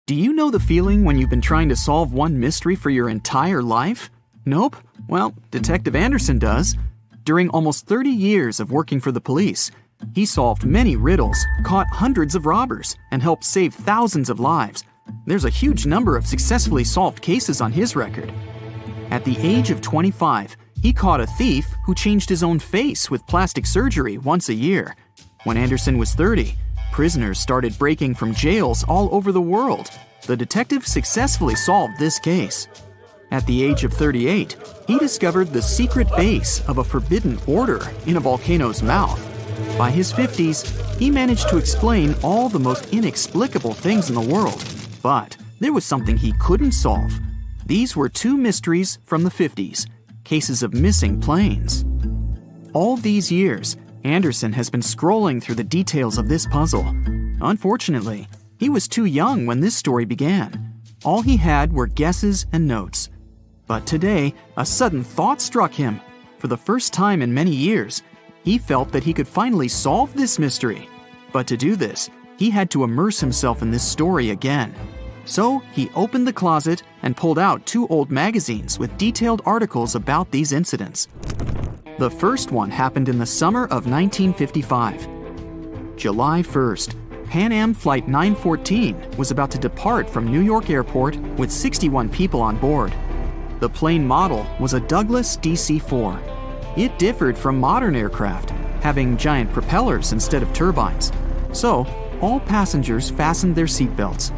Do you know the feeling when you've been trying to solve one mystery for your entire life? Nope? Well, Detective Anderson does. During almost 30 years of working for the police, he solved many riddles, caught hundreds of robbers, and helped save thousands of lives. There's a huge number of successfully solved cases on his record. At the age of 25, he caught a thief who changed his own face with plastic surgery once a year. When Anderson was 30, prisoners started breaking from jails all over the world. The detective successfully solved this case. At the age of 38, he discovered the secret base of a forbidden order in a volcano's mouth. By his 50s, he managed to explain all the most inexplicable things in the world. But there was something he couldn't solve. These were two mysteries from the 50s, cases of missing planes. All these years, Anderson has been scrolling through the details of this puzzle. Unfortunately, he was too young when this story began. All he had were guesses and notes. But today, a sudden thought struck him. For the first time in many years, he felt that he could finally solve this mystery. But to do this, he had to immerse himself in this story again. So he opened the closet and pulled out two old magazines with detailed articles about these incidents. The first one happened in the summer of 1955. July 1st, Pan Am Flight 914 was about to depart from New York Airport with 61 people on board. The plane model was a Douglas DC-4. It differed from modern aircraft, having giant propellers instead of turbines. So, all passengers fastened their seatbelts.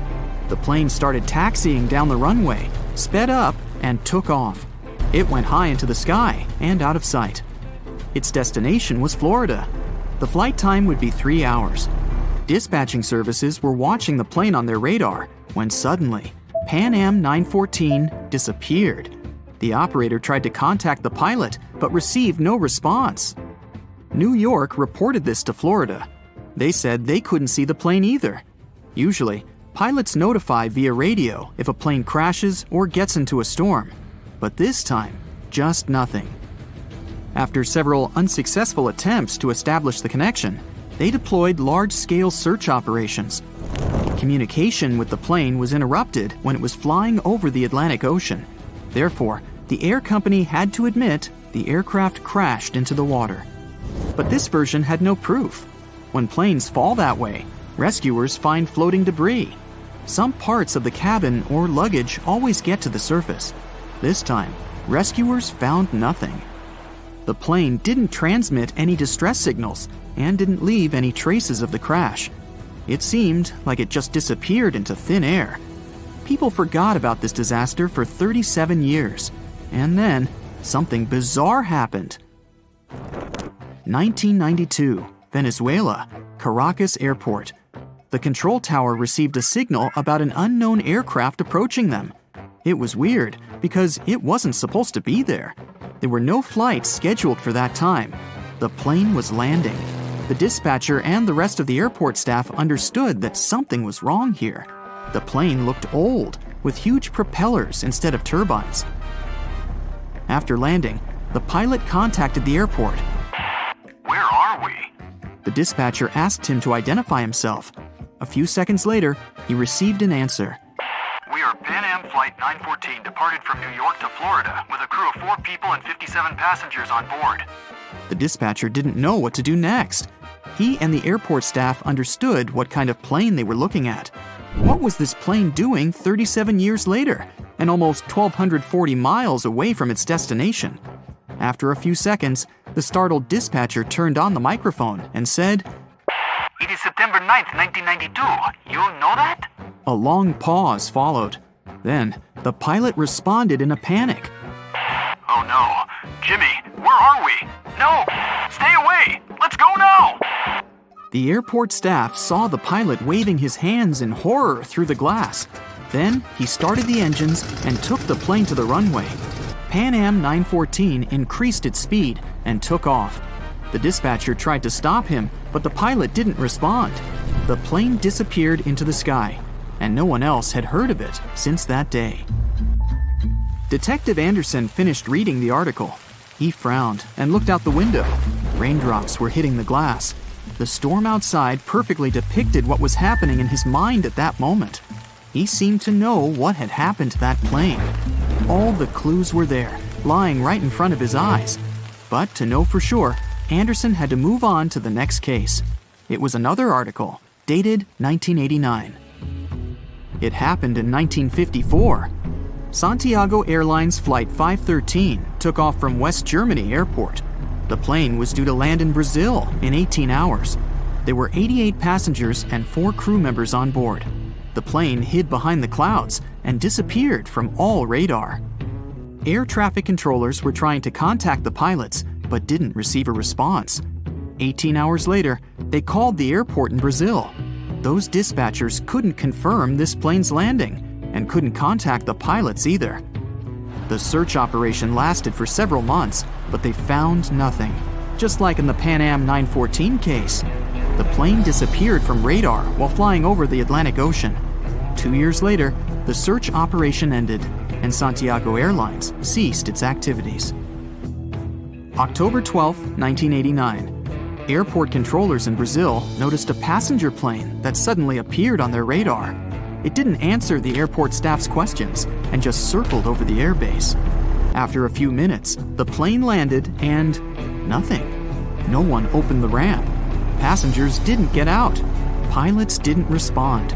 The plane started taxiing down the runway, sped up, and took off. It went high into the sky and out of sight. Its destination was Florida. The flight time would be 3 hours. Dispatching services were watching the plane on their radar when suddenly, Pan Am 914 disappeared. The operator tried to contact the pilot, but received no response. New York reported this to Florida. They said they couldn't see the plane either. Usually, pilots notify via radio if a plane crashes or gets into a storm. But this time, just nothing. After several unsuccessful attempts to establish the connection, they deployed large-scale search operations. Communication with the plane was interrupted when it was flying over the Atlantic Ocean. Therefore, the air company had to admit the aircraft crashed into the water. But this version had no proof. When planes fall that way, rescuers find floating debris. Some parts of the cabin or luggage always get to the surface. This time, rescuers found nothing. The plane didn't transmit any distress signals and didn't leave any traces of the crash. It seemed like it just disappeared into thin air. People forgot about this disaster for 37 years. And then, something bizarre happened. 1992, Venezuela, Caracas Airport. The control tower received a signal about an unknown aircraft approaching them. It was weird because it wasn't supposed to be there. There were no flights scheduled for that time. The plane was landing. The dispatcher and the rest of the airport staff understood that something was wrong here. The plane looked old, with huge propellers instead of turbines. After landing, the pilot contacted the airport. Where are we? The dispatcher asked him to identify himself. A few seconds later, he received an answer. We are Pan Am Flight 914 departed from New York to Florida with a crew of 4 people and 57 passengers on board. The dispatcher didn't know what to do next. He and the airport staff understood what kind of plane they were looking at. What was this plane doing 37 years later and almost 1,240 miles away from its destination? After a few seconds, the startled dispatcher turned on the microphone and said, It is September 9th, 1992. You know that? A long pause followed. Then, the pilot responded in a panic. Oh no. Jimmy, where are we? No! Stay away! Let's go now! The airport staff saw the pilot waving his hands in horror through the glass. Then, he started the engines and took the plane to the runway. Pan Am 914 increased its speed and took off. The dispatcher tried to stop him, but the pilot didn't respond. The plane disappeared into the sky, and no one else had heard of it since that day. Detective Anderson finished reading the article. He frowned and looked out the window. Raindrops were hitting the glass. The storm outside perfectly depicted what was happening in his mind at that moment. He seemed to know what had happened to that plane. All the clues were there, lying right in front of his eyes. But to know for sure, Anderson had to move on to the next case. It was another article, dated 1989. It happened in 1954. Santiago Airlines Flight 513 took off from West Germany Airport. The plane was due to land in Brazil in 18 hours. There were 88 passengers and 4 crew members on board. The plane hid behind the clouds and disappeared from all radar. Air traffic controllers were trying to contact the pilots, but didn't receive a response. 18 hours later, they called the airport in Brazil. Those dispatchers couldn't confirm this plane's landing and couldn't contact the pilots either. The search operation lasted for several months, but they found nothing. Just like in the Pan Am 914 case, the plane disappeared from radar while flying over the Atlantic Ocean. 2 years later, the search operation ended, and Santiago Airlines ceased its activities. October 12, 1989. Airport controllers in Brazil noticed a passenger plane that suddenly appeared on their radar. It didn't answer the airport staff's questions and just circled over the airbase. After a few minutes, the plane landed and nothing. No one opened the ramp. Passengers didn't get out. Pilots didn't respond.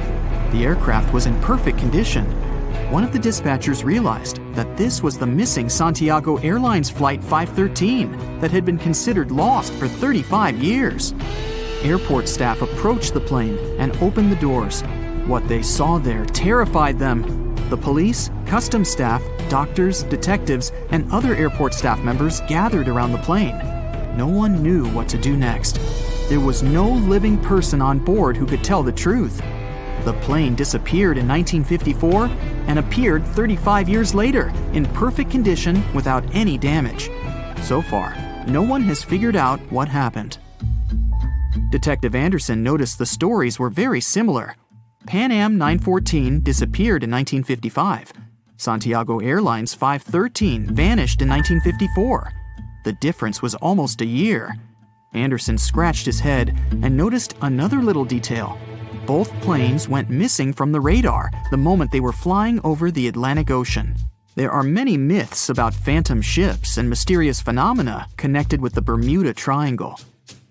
The aircraft was in perfect condition. One of the dispatchers realized that this was the missing Santiago Airlines Flight 513 that had been considered lost for 35 years. Airport staff approached the plane and opened the doors. What they saw there terrified them. The police, customs staff, doctors, detectives, and other airport staff members gathered around the plane. No one knew what to do next. There was no living person on board who could tell the truth. The plane disappeared in 1954 and appeared 35 years later in perfect condition without any damage. So far, no one has figured out what happened. Detective Anderson noticed the stories were very similar. Pan Am 914 disappeared in 1955. Santiago Airlines 513 vanished in 1954. The difference was almost a year. Anderson scratched his head and noticed another little detail. Both planes went missing from the radar the moment they were flying over the Atlantic Ocean. There are many myths about phantom ships and mysterious phenomena connected with the Bermuda Triangle.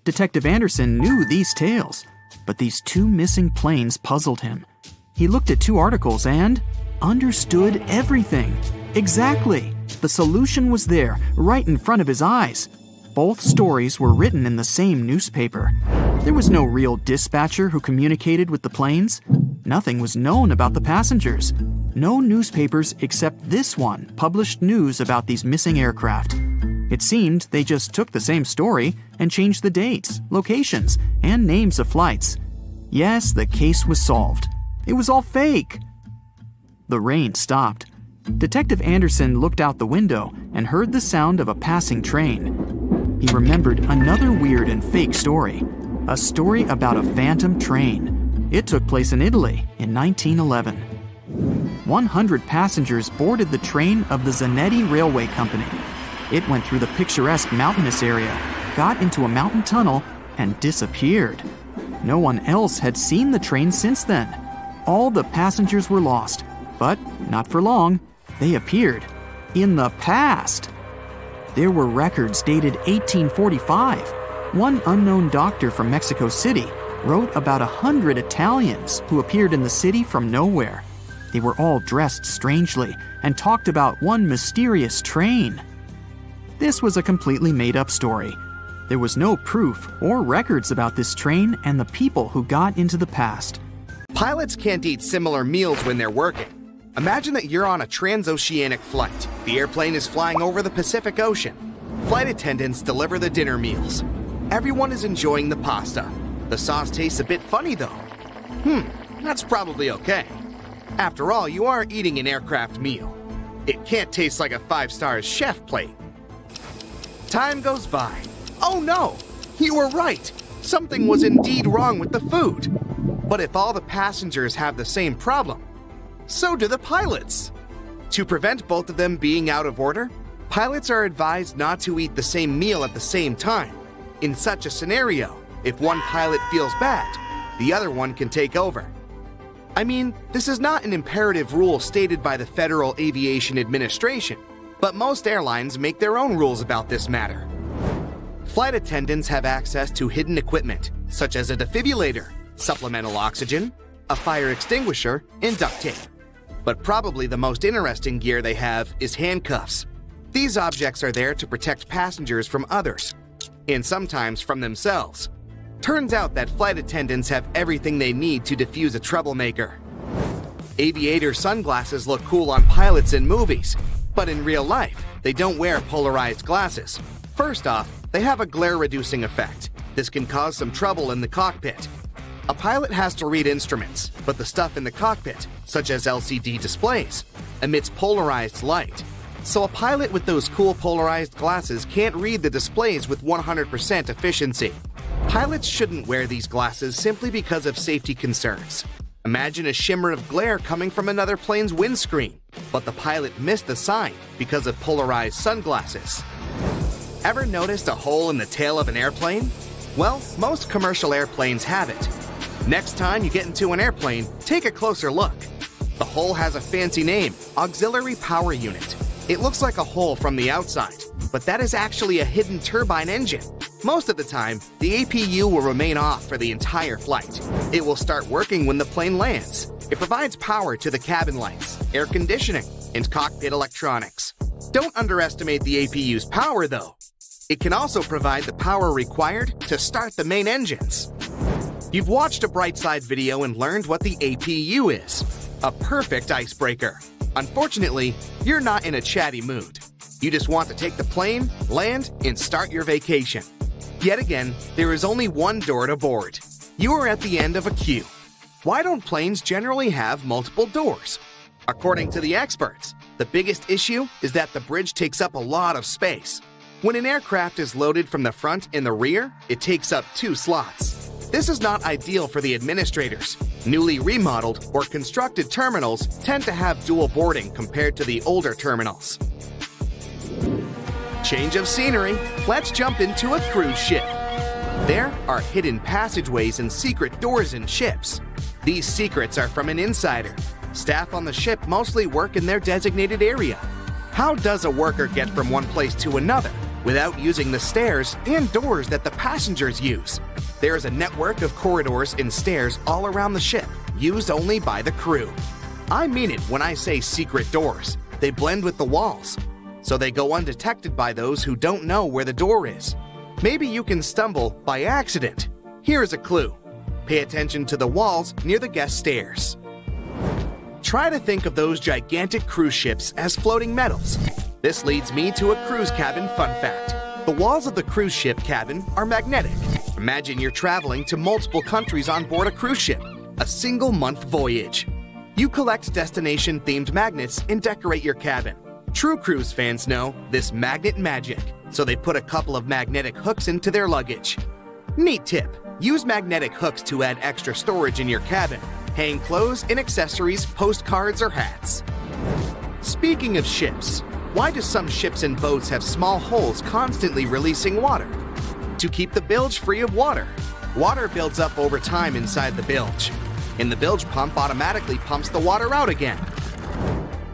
Detective Anderson knew these tales, but these 2 missing planes puzzled him. He looked at 2 articles and understood everything. Exactly! The solution was there, right in front of his eyes. Both stories were written in the same newspaper. There was no real dispatcher who communicated with the planes. Nothing was known about the passengers. No newspapers except this one published news about these missing aircraft. It seemed they just took the same story and changed the dates, locations, and names of flights. Yes, the case was solved. It was all fake. The rain stopped. Detective Anderson looked out the window and heard the sound of a passing train. He remembered another weird and fake story. A story about a phantom train. It took place in Italy in 1911. 100 passengers boarded the train of the Zanetti Railway Company. It went through the picturesque mountainous area, got into a mountain tunnel, and disappeared. No one else had seen the train since then. All the passengers were lost, but not for long. They appeared in the past. There were records dated 1845. One unknown doctor from Mexico City wrote about 100 Italians who appeared in the city from nowhere. They were all dressed strangely and talked about one mysterious train. This was a completely made-up story. There was no proof or records about this train and the people who got into the past. Pilots can't eat similar meals when they're working. Imagine that you're on a transoceanic flight. The airplane is flying over the Pacific Ocean. Flight attendants deliver the dinner meals. Everyone is enjoying the pasta. The sauce tastes a bit funny though. That's probably okay. After all, you are eating an aircraft meal. It can't taste like a 5-star chef plate. Time goes by. Oh no! You were right! Something was indeed wrong with the food. But if all the passengers have the same problem, so do the pilots. To prevent both of them being out of order, pilots are advised not to eat the same meal at the same time. In such a scenario, if one pilot feels bad, the other one can take over. I mean, this is not an imperative rule stated by the Federal Aviation Administration, but most airlines make their own rules about this matter. Flight attendants have access to hidden equipment, such as a defibrillator, supplemental oxygen, a fire extinguisher, and duct tape. But probably the most interesting gear they have is handcuffs. These objects are there to protect passengers from others, and sometimes from themselves. Turns out that flight attendants have everything they need to defuse a troublemaker. Aviator sunglasses look cool on pilots in movies, but in real life, they don't wear polarized glasses. First off, they have a glare-reducing effect. This can cause some trouble in the cockpit. A pilot has to read instruments, but the stuff in the cockpit, such as LCD displays, emits polarized light. So a pilot with those cool polarized glasses can't read the displays with 100% efficiency. Pilots shouldn't wear these glasses simply because of safety concerns. Imagine a shimmer of glare coming from another plane's windscreen, but the pilot missed the sign because of polarized sunglasses. Ever noticed a hole in the tail of an airplane? Well, most commercial airplanes have it. Next time you get into an airplane, take a closer look. The hole has a fancy name, Auxiliary Power Unit. It looks like a hole from the outside, but that is actually a hidden turbine engine. Most of the time, the APU will remain off for the entire flight. It will start working when the plane lands. It provides power to the cabin lights, air conditioning, and cockpit electronics. Don't underestimate the APU's power, though. It can also provide the power required to start the main engines. You've watched a Brightside video and learned what the APU is. A perfect icebreaker. Unfortunately, you're not in a chatty mood. You just want to take the plane, land, and start your vacation. Yet again, there is only one door to board. You are at the end of a queue. Why don't planes generally have multiple doors? According to the experts, the biggest issue is that the bridge takes up a lot of space. When an aircraft is loaded from the front and the rear, it takes up 2 slots. This is not ideal for the administrators. Newly remodeled or constructed terminals tend to have dual boarding compared to the older terminals. Change of scenery, let's jump into a cruise ship. There are hidden passageways and secret doors in ships. These secrets are from an insider. Staff on the ship mostly work in their designated area. How does a worker get from one place to another without using the stairs and doors that the passengers use? There is a network of corridors and stairs all around the ship, used only by the crew. I mean it when I say secret doors. They blend with the walls, so they go undetected by those who don't know where the door is. Maybe you can stumble by accident. Here is a clue. Pay attention to the walls near the guest stairs. Try to think of those gigantic cruise ships as floating metals. This leads me to a cruise cabin fun fact. The walls of the cruise ship cabin are magnetic. Imagine you're traveling to multiple countries on board a cruise ship, a single-month voyage. You collect destination-themed magnets and decorate your cabin. True cruise fans know this magnet magic, so they put a couple of magnetic hooks into their luggage. Neat tip, use magnetic hooks to add extra storage in your cabin. Hang clothes and accessories, postcards, or hats. Speaking of ships, why do some ships and boats have small holes constantly releasing water? To keep the bilge free of water. Water builds up over time inside the bilge, and the bilge pump automatically pumps the water out again.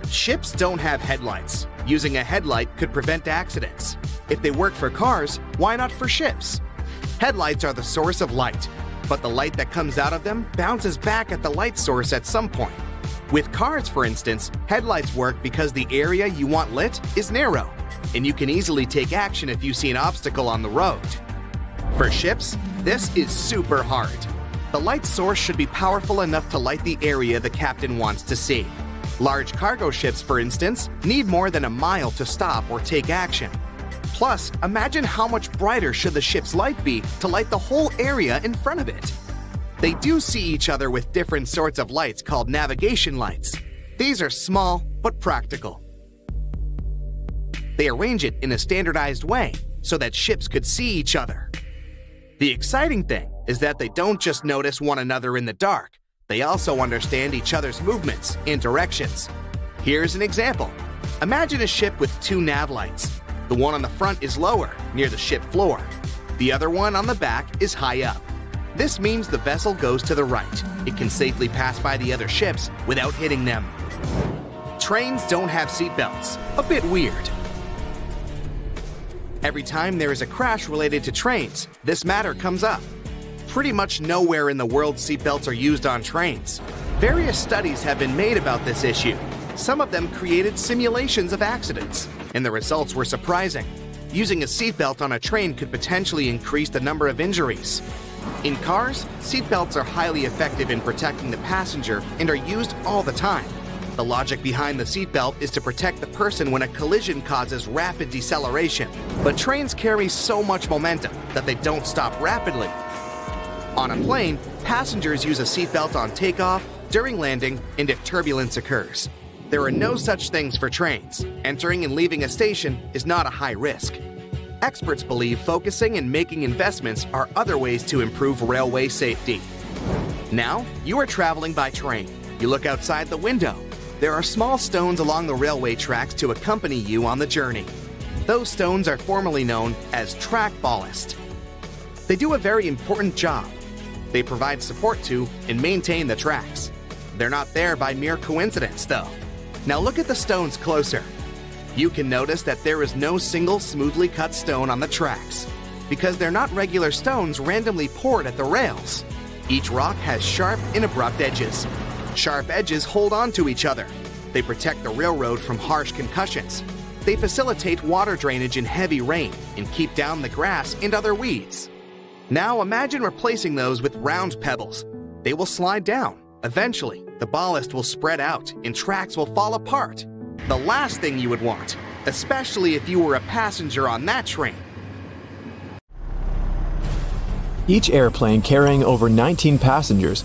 Ships don't have headlights. Using a headlight could prevent accidents. If they work for cars, why not for ships? Headlights are the source of light, but the light that comes out of them bounces back at the light source at some point. With cars, for instance, headlights work because the area you want lit is narrow, and you can easily take action if you see an obstacle on the road. For ships, this is super hard. The light source should be powerful enough to light the area the captain wants to see. Large cargo ships, for instance, need more than a mile to stop or take action. Plus, imagine how much brighter should the ship's light be to light the whole area in front of it. They do see each other with different sorts of lights called navigation lights. These are small but practical. They arrange it in a standardized way so that ships could see each other. The exciting thing is that they don't just notice one another in the dark, they also understand each other's movements and directions. Here's an example. Imagine a ship with 2 nav lights. The one on the front is lower, near the ship floor. The other one on the back is high up. This means the vessel goes to the right. It can safely pass by the other ships without hitting them. Trains don't have seatbelts. A bit weird. Every time there is a crash related to trains, this matter comes up. Pretty much nowhere in the world seatbelts are used on trains. Various studies have been made about this issue. Some of them created simulations of accidents, and the results were surprising. Using a seatbelt on a train could potentially increase the number of injuries. In cars, seatbelts are highly effective in protecting the passenger and are used all the time. The logic behind the seatbelt is to protect the person when a collision causes rapid deceleration, but trains carry so much momentum that they don't stop rapidly. On a plane, passengers use a seatbelt on takeoff, during landing, and if turbulence occurs. There are no such things for trains. Entering and leaving a station is not a high risk. Experts believe focusing and making investments are other ways to improve railway safety. Now, you are traveling by train. You look outside the window. There are small stones along the railway tracks to accompany you on the journey. Those stones are formerly known as track ballast. They do a very important job. They provide support to and maintain the tracks. They're not there by mere coincidence, though. Now look at the stones closer. You can notice that there is no single smoothly cut stone on the tracks, because they're not regular stones randomly poured at the rails. Each rock has sharp and abrupt edges. Sharp edges hold on to each other. They protect the railroad from harsh concussions. They facilitate water drainage in heavy rain and keep down the grass and other weeds. Now imagine replacing those with round pebbles. They will slide down. Eventually, the ballast will spread out and tracks will fall apart. The last thing you would want, especially if you were a passenger on that train. Each airplane carrying over 19 passengers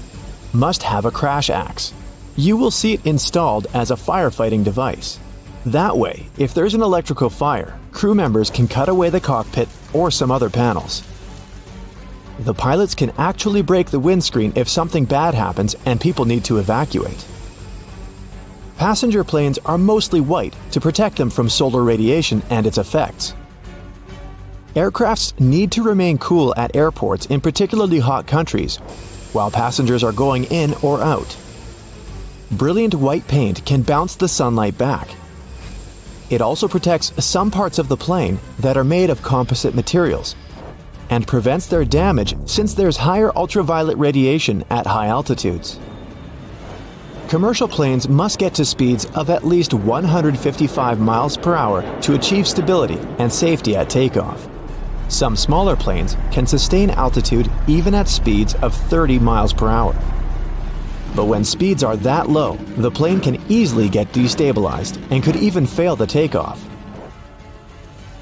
must have a crash axe. You will see it installed as a firefighting device. That way, if there's an electrical fire, crew members can cut away the cockpit or some other panels. The pilots can actually break the windscreen if something bad happens and people need to evacuate. Passenger planes are mostly white to protect them from solar radiation and its effects. Aircrafts need to remain cool at airports in particularly hot countries, while passengers are going in or out. Brilliant white paint can bounce the sunlight back. It also protects some parts of the plane that are made of composite materials, and prevents their damage since there's higher ultraviolet radiation at high altitudes. Commercial planes must get to speeds of at least 155 miles per hour to achieve stability and safety at takeoff. Some smaller planes can sustain altitude even at speeds of 30 miles per hour. But when speeds are that low, the plane can easily get destabilized and could even fail the takeoff.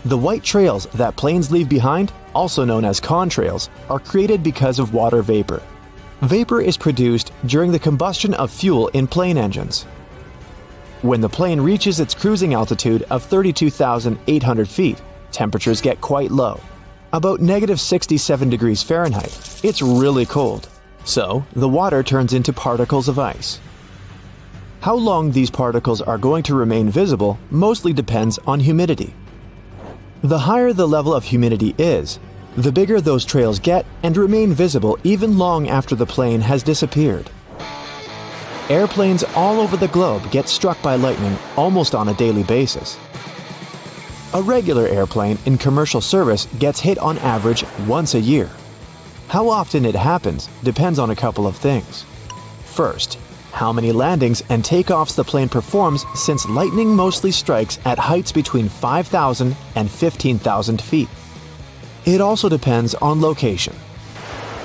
The white trails that planes leave behind, also known as contrails, are created because of water vapor. Vapor is produced during the combustion of fuel in plane engines. When the plane reaches its cruising altitude of 32,800 feet, temperatures get quite low, about -67 degrees Fahrenheit. It's really cold. So, the water turns into particles of ice. How long these particles are going to remain visible mostly depends on humidity. The higher the level of humidity is, the bigger those trails get and remain visible even long after the plane has disappeared. Airplanes all over the globe get struck by lightning almost on a daily basis. A regular airplane in commercial service gets hit on average once a year. How often it happens depends on a couple of things. First, how many landings and takeoffs the plane performs, since lightning mostly strikes at heights between 5,000 and 15,000 feet. It also depends on location.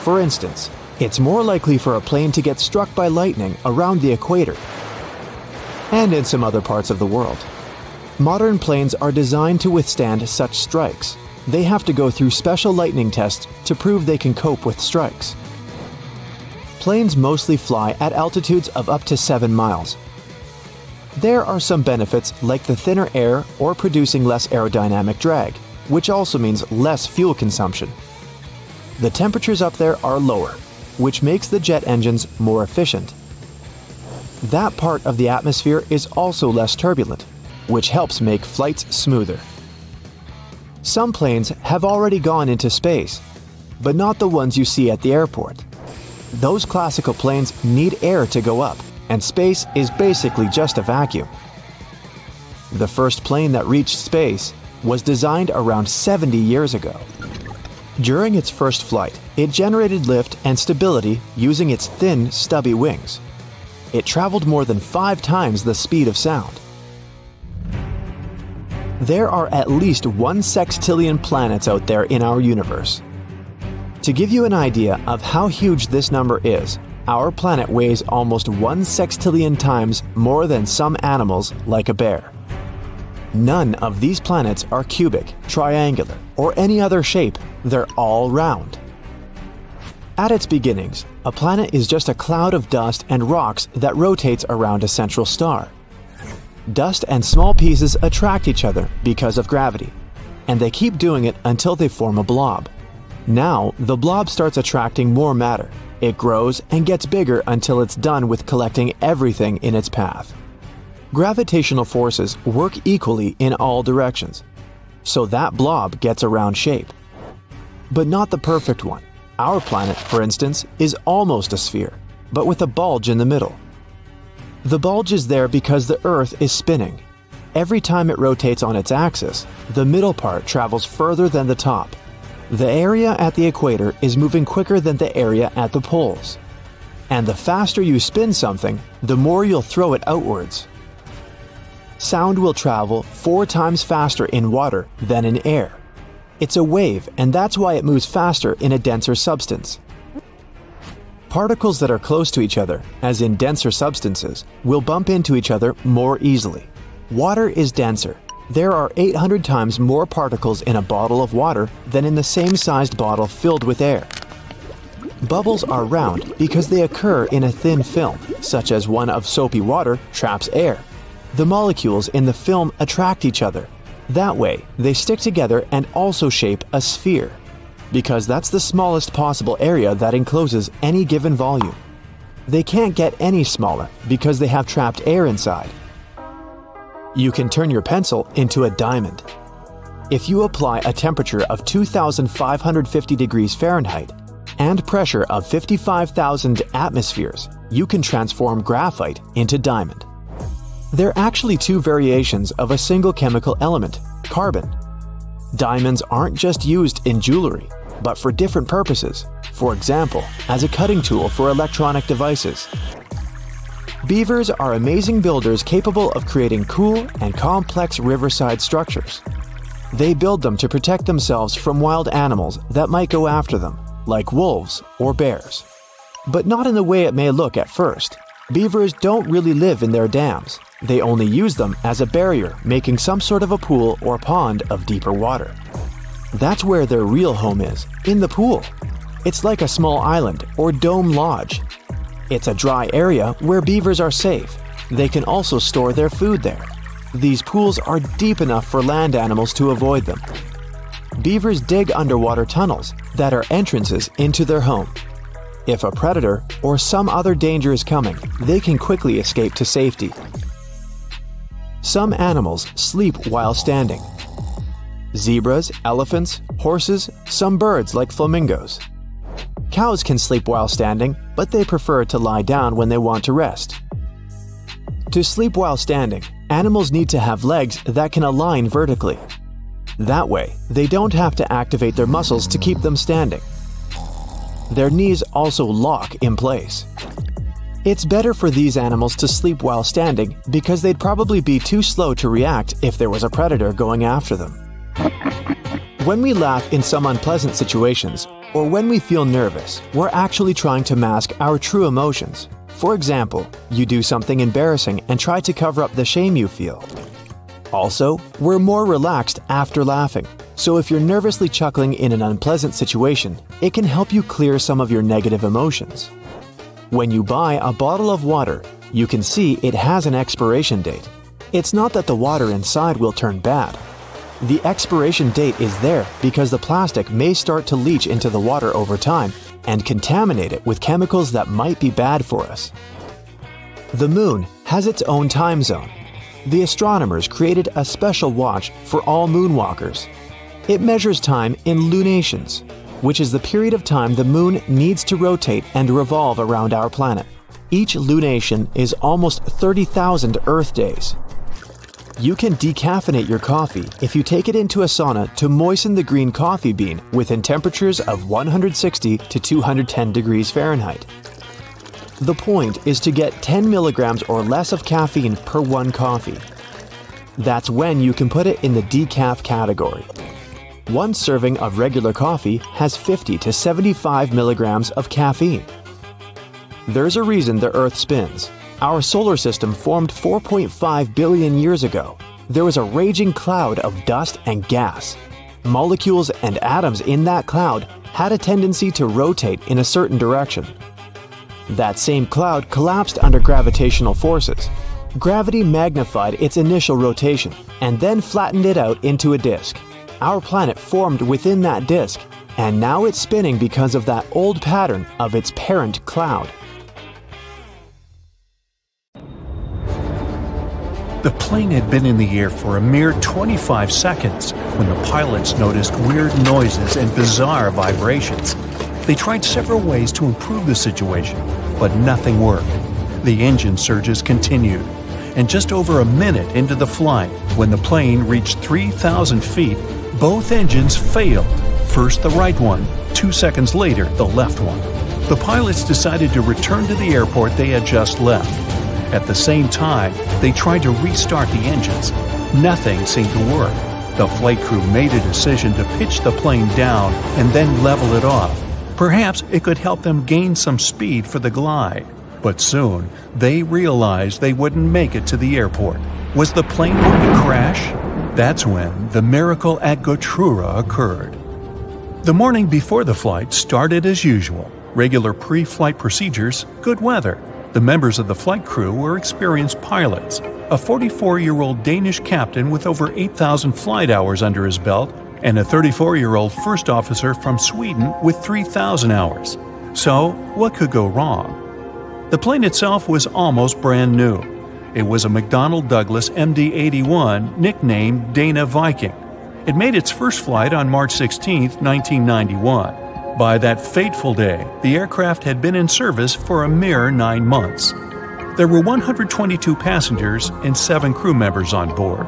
For instance, it's more likely for a plane to get struck by lightning around the equator and in some other parts of the world. Modern planes are designed to withstand such strikes. They have to go through special lightning tests to prove they can cope with strikes. Planes mostly fly at altitudes of up to 7 miles. There are some benefits like the thinner air or producing less aerodynamic drag, which also means less fuel consumption. The temperatures up there are lower, which makes the jet engines more efficient. That part of the atmosphere is also less turbulent, which helps make flights smoother. Some planes have already gone into space. but not the ones you see at the airport. Those classical planes need air to go up, and space is basically just a vacuum. The first plane that reached space was designed around 70 years ago. During its first flight, it generated lift and stability using its thin, stubby wings. It traveled more than 5 times the speed of sound. There are at least 1 sextillion planets out there in our universe. To give you an idea of how huge this number is, our planet weighs almost 1 sextillion times more than some animals like a bear. None of these planets are cubic, triangular, or any other shape. They're all round. At its beginnings, a planet is just a cloud of dust and rocks that rotates around a central star. Dust and small pieces attract each other because of gravity, and they keep doing it until they form a blob. Now, the blob starts attracting more matter. It grows and gets bigger until it's done with collecting everything in its path. Gravitational forces work equally in all directions, so that blob gets a round shape. But not the perfect one. Our planet, for instance, is almost a sphere, but with a bulge in the middle. The bulge is there because the Earth is spinning. Every time it rotates on its axis, the middle part travels further than the top. The area at the equator is moving quicker than the area at the poles. And the faster you spin something, the more you'll throw it outwards. Sound will travel 4 times faster in water than in air. It's a wave, and that's why it moves faster in a denser substance. Particles that are close to each other, as in denser substances, will bump into each other more easily. Water is denser. There are 800 times more particles in a bottle of water than in the same sized bottle filled with air. Bubbles are round because they occur in a thin film, such as one of soapy water traps air. The molecules in the film attract each other. That way, they stick together and also shape a sphere, because that's the smallest possible area that encloses any given volume. They can't get any smaller because they have trapped air inside. You can turn your pencil into a diamond. If you apply a temperature of 2,550 degrees Fahrenheit and pressure of 55,000 atmospheres, you can transform graphite into diamond. There are actually 2 variations of a single chemical element, carbon. Diamonds aren't just used in jewelry, but for different purposes, for example, as a cutting tool for electronic devices. Beavers are amazing builders capable of creating cool and complex riverside structures. They build them to protect themselves from wild animals that might go after them, like wolves or bears. But not in the way it may look at first. Beavers don't really live in their dams. They only use them as a barrier, making some sort of a pool or pond of deeper water. That's where their real home is, in the pool. It's like a small island or dome lodge. It's a dry area where beavers are safe. They can also store their food there. These pools are deep enough for land animals to avoid them. Beavers dig underwater tunnels that are entrances into their home. If a predator or some other danger is coming, they can quickly escape to safety. Some animals sleep while standing. Zebras, elephants, horses, some birds like flamingos. Cows can sleep while standing, but they prefer to lie down when they want to rest. To sleep while standing, animals need to have legs that can align vertically. That way, they don't have to activate their muscles to keep them standing. Their knees also lock in place. It's better for these animals to sleep while standing because they'd probably be too slow to react if there was a predator going after them. When we laugh in some unpleasant situations, or when we feel nervous, we're actually trying to mask our true emotions. For example, you do something embarrassing and try to cover up the shame you feel. Also, we're more relaxed after laughing, so if you're nervously chuckling in an unpleasant situation, it can help you clear some of your negative emotions. When you buy a bottle of water, you can see it has an expiration date. It's not that the water inside will turn bad. The expiration date is there because the plastic may start to leach into the water over time and contaminate it with chemicals that might be bad for us. The moon has its own time zone. The astronomers created a special watch for all moonwalkers. It measures time in lunations. which is the period of time the moon needs to rotate and revolve around our planet. Each lunation is almost 30,000 Earth days. You can decaffeinate your coffee if you take it into a sauna to moisten the green coffee bean within temperatures of 160 to 210 degrees Fahrenheit. The point is to get 10 milligrams or less of caffeine per one coffee. That's when you can put it in the decaf category. One serving of regular coffee has 50 to 75 milligrams of caffeine. There's a reason the Earth spins. Our solar system formed 4.5 billion years ago. There was a raging cloud of dust and gas. Molecules and atoms in that cloud had a tendency to rotate in a certain direction. That same cloud collapsed under gravitational forces. Gravity magnified its initial rotation and then flattened it out into a disk. Our planet formed within that disk, and now it's spinning because of that old pattern of its parent cloud. The plane had been in the air for a mere 25 seconds when the pilots noticed weird noises and bizarre vibrations. They tried several ways to improve the situation, but nothing worked. The engine surges continued, and just over a minute into the flight, when the plane reached 3,000 feet, both engines failed. First the right one, 2 seconds later the left one. The pilots decided to return to the airport they had just left. At the same time, they tried to restart the engines. Nothing seemed to work. The flight crew made a decision to pitch the plane down and then level it off. Perhaps it could help them gain some speed for the glide. But soon, they realized they wouldn't make it to the airport. Was the plane going to crash? That's when the miracle at Gotrura occurred. The morning before the flight started as usual. Regular pre-flight procedures, good weather. The members of the flight crew were experienced pilots. A 44-year-old Danish captain with over 8,000 flight hours under his belt, and a 34-year-old first officer from Sweden with 3,000 hours. So, what could go wrong? The plane itself was almost brand new. It was a McDonnell Douglas MD-81 nicknamed Dana Viking. It made its first flight on March 16, 1991. By that fateful day, the aircraft had been in service for a mere 9 months. There were 122 passengers and 7 crew members on board.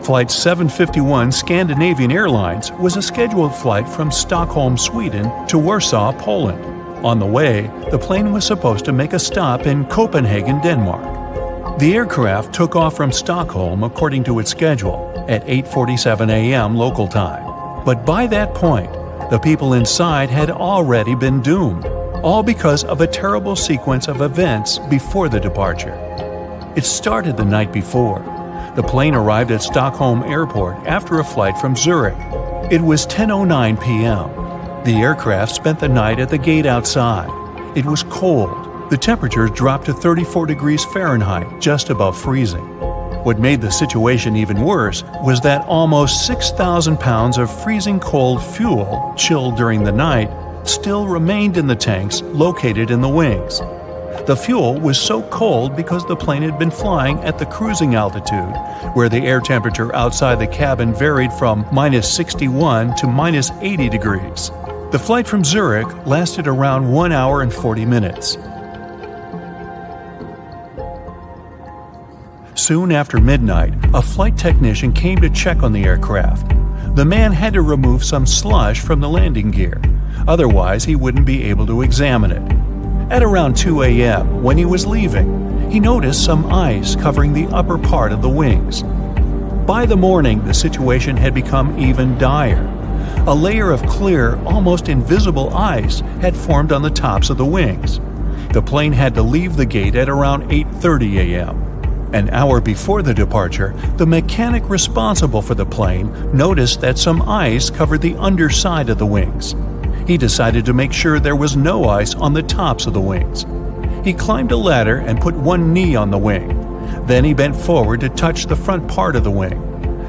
Flight 751 Scandinavian Airlines was a scheduled flight from Stockholm, Sweden to Warsaw, Poland. On the way, the plane was supposed to make a stop in Copenhagen, Denmark. The aircraft took off from Stockholm according to its schedule at 8:47 a.m. local time. But by that point, the people inside had already been doomed, all because of a terrible sequence of events before the departure. It started the night before. The plane arrived at Stockholm Airport after a flight from Zurich. It was 10:09 p.m. The aircraft spent the night at the gate outside. It was cold. The temperature dropped to 34 degrees Fahrenheit, just above freezing. What made the situation even worse was that almost 6,000 pounds of freezing cold fuel, chilled during the night, still remained in the tanks located in the wings. The fuel was so cold because the plane had been flying at the cruising altitude, where the air temperature outside the cabin varied from -61 to -80 degrees. The flight from Zurich lasted around 1 hour and 40 minutes. Soon after midnight, a flight technician came to check on the aircraft. The man had to remove some slush from the landing gear, otherwise he wouldn't be able to examine it. At around 2 a.m., when he was leaving, he noticed some ice covering the upper part of the wings. By the morning, the situation had become even dire. A layer of clear, almost invisible ice had formed on the tops of the wings. The plane had to leave the gate at around 8:30 a.m. An hour before the departure, the mechanic responsible for the plane noticed that some ice covered the underside of the wings. He decided to make sure there was no ice on the tops of the wings. He climbed a ladder and put one knee on the wing. Then he bent forward to touch the front part of the wing.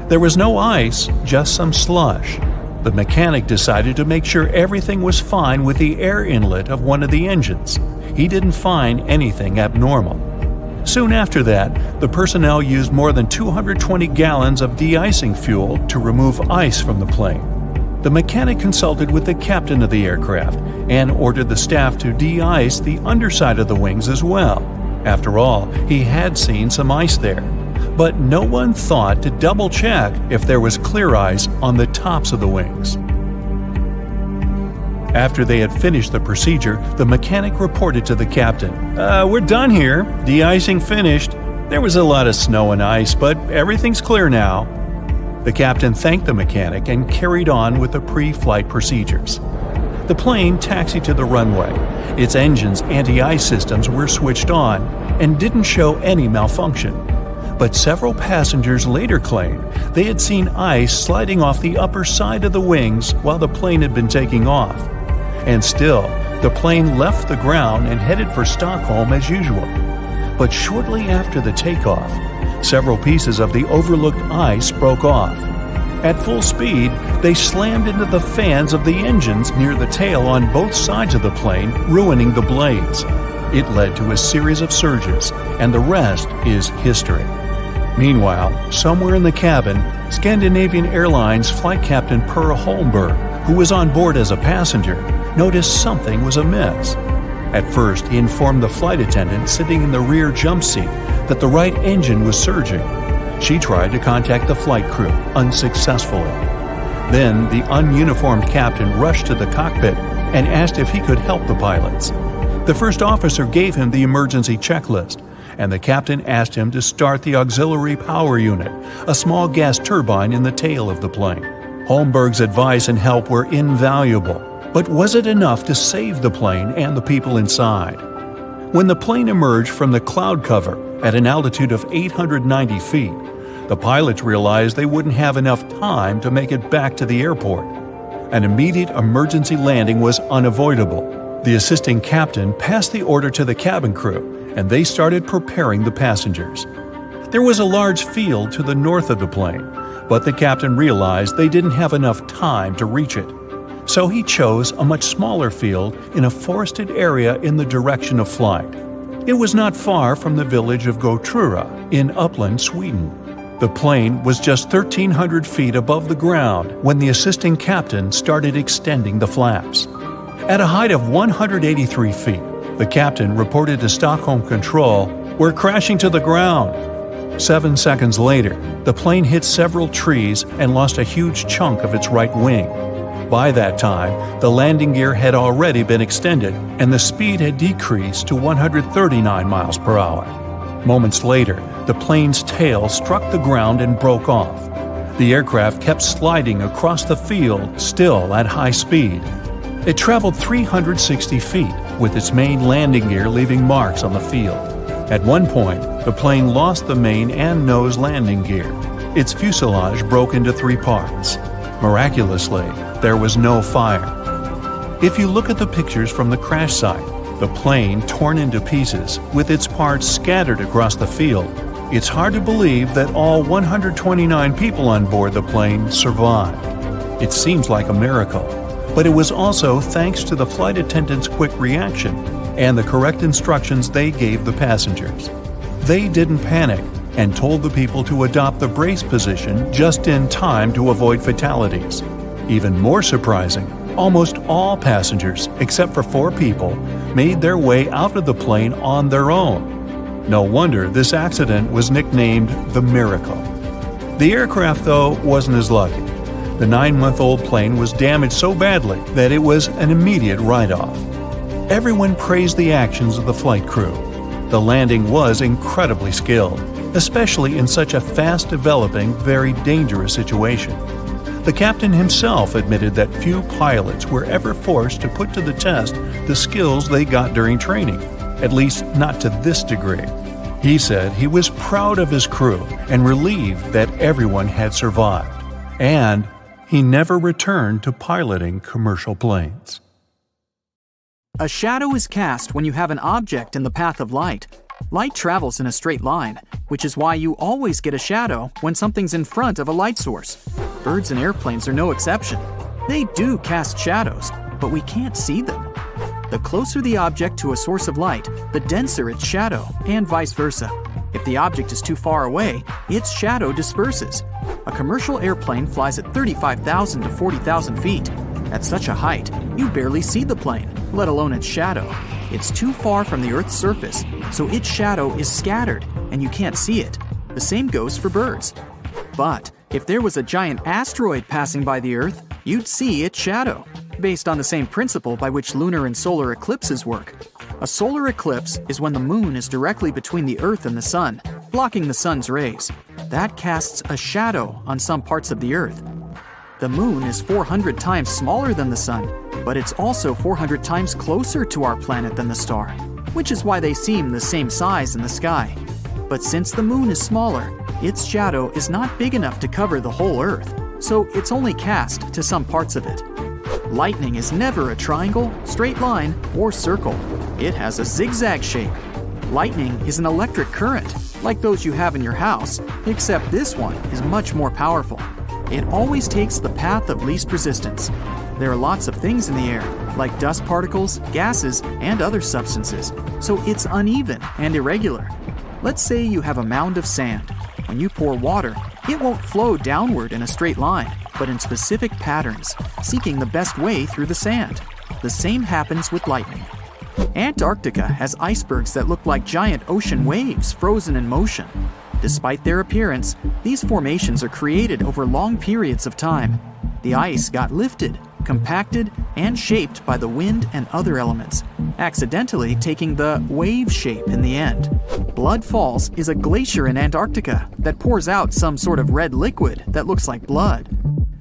There was no ice, just some slush. The mechanic decided to make sure everything was fine with the air inlet of one of the engines. He didn't find anything abnormal. Soon after that, the personnel used more than 220 gallons of de-icing fuel to remove ice from the plane. The mechanic consulted with the captain of the aircraft and ordered the staff to de-ice the underside of the wings as well. After all, he had seen some ice there. But no one thought to double-check if there was clear ice on the tops of the wings. After they had finished the procedure, the mechanic reported to the captain, "We're done here. De-icing finished. There was a lot of snow and ice, but everything's clear now." The captain thanked the mechanic and carried on with the pre-flight procedures. The plane taxied to the runway. Its engine's anti-ice systems were switched on and didn't show any malfunction. But several passengers later claimed they had seen ice sliding off the upper side of the wings while the plane had been taking off. And still, the plane left the ground and headed for Stockholm as usual. But shortly after the takeoff, several pieces of the overlooked ice broke off. At full speed, they slammed into the fans of the engines near the tail on both sides of the plane, ruining the blades. It led to a series of surges, and the rest is history. Meanwhile, somewhere in the cabin, Scandinavian Airlines flight captain Per Holmberg, who was on board as a passenger, noticed something was amiss. At first, he informed the flight attendant sitting in the rear jump seat that the right engine was surging. She tried to contact the flight crew, unsuccessfully. Then, the ununiformed captain rushed to the cockpit and asked if he could help the pilots. The first officer gave him the emergency checklist, and the captain asked him to start the auxiliary power unit, a small gas turbine in the tail of the plane. Holmberg's advice and help were invaluable, but was it enough to save the plane and the people inside? When the plane emerged from the cloud cover at an altitude of 890 feet, the pilots realized they wouldn't have enough time to make it back to the airport. An immediate emergency landing was unavoidable. The assisting captain passed the order to the cabin crew, and they started preparing the passengers. There was a large field to the north of the plane, but the captain realized they didn't have enough time to reach it. So he chose a much smaller field in a forested area in the direction of flight. It was not far from the village of Gotrura in Uppland, Sweden. The plane was just 1,300 feet above the ground when the assisting captain started extending the flaps. At a height of 183 feet, the captain reported to Stockholm Control, "We're crashing to the ground." 7 seconds later, the plane hit several trees and lost a huge chunk of its right wing. By that time, the landing gear had already been extended and the speed had decreased to 139 miles per hour. Moments later, the plane's tail struck the ground and broke off. The aircraft kept sliding across the field, still at high speed. It traveled 360 feet, with its main landing gear leaving marks on the field. At one point, the plane lost the main and nose landing gear. Its fuselage broke into 3 parts. Miraculously, there was no fire. If you look at the pictures from the crash site, the plane torn into pieces with its parts scattered across the field, it's hard to believe that all 129 people on board the plane survived. It seems like a miracle, but it was also thanks to the flight attendants' quick reaction and the correct instructions they gave the passengers. They didn't panic and told the people to adopt the brace position just in time to avoid fatalities. Even more surprising, almost all passengers, except for 4 people, made their way out of the plane on their own. No wonder this accident was nicknamed the Miracle. The aircraft, though, wasn't as lucky. The 9-month-old plane was damaged so badly that it was an immediate write-off. Everyone praised the actions of the flight crew. The landing was incredibly skilled, especially in such a fast-developing, very dangerous situation. The captain himself admitted that few pilots were ever forced to put to the test the skills they got during training, at least not to this degree. He said he was proud of his crew and relieved that everyone had survived, and he never returned to piloting commercial planes. A shadow is cast when you have an object in the path of light. Light travels in a straight line, which is why you always get a shadow when something's in front of a light source. Birds and airplanes are no exception. They do cast shadows, but we can't see them. The closer the object to a source of light, the denser its shadow, and vice versa. If the object is too far away, its shadow disperses. A commercial airplane flies at 35,000 to 40,000 feet. At such a height, you barely see the plane, let alone its shadow. It's too far from the Earth's surface, so its shadow is scattered and you can't see it. The same goes for birds. But if there was a giant asteroid passing by the Earth, you'd see its shadow, based on the same principle by which lunar and solar eclipses work. A solar eclipse is when the moon is directly between the Earth and the sun, blocking the sun's rays. That casts a shadow on some parts of the Earth. The moon is 400 times smaller than the sun, but it's also 400 times closer to our planet than the star, which is why they seem the same size in the sky. But since the moon is smaller, its shadow is not big enough to cover the whole Earth, so it's only cast to some parts of it. Lightning is never a triangle, straight line, or circle. It has a zigzag shape. Lightning is an electric current, like those you have in your house, except this one is much more powerful. It always takes the path of least resistance. There are lots of things in the air, like dust particles, gases, and other substances, so it's uneven and irregular. Let's say you have a mound of sand. When you pour water, it won't flow downward in a straight line, but in specific patterns, seeking the best way through the sand. The same happens with lightning. Antarctica has icebergs that look like giant ocean waves frozen in motion. Despite their appearance, these formations are created over long periods of time. The ice got lifted, compacted, and shaped by the wind and other elements, accidentally taking the wave shape in the end. Blood Falls is a glacier in Antarctica that pours out some sort of red liquid that looks like blood.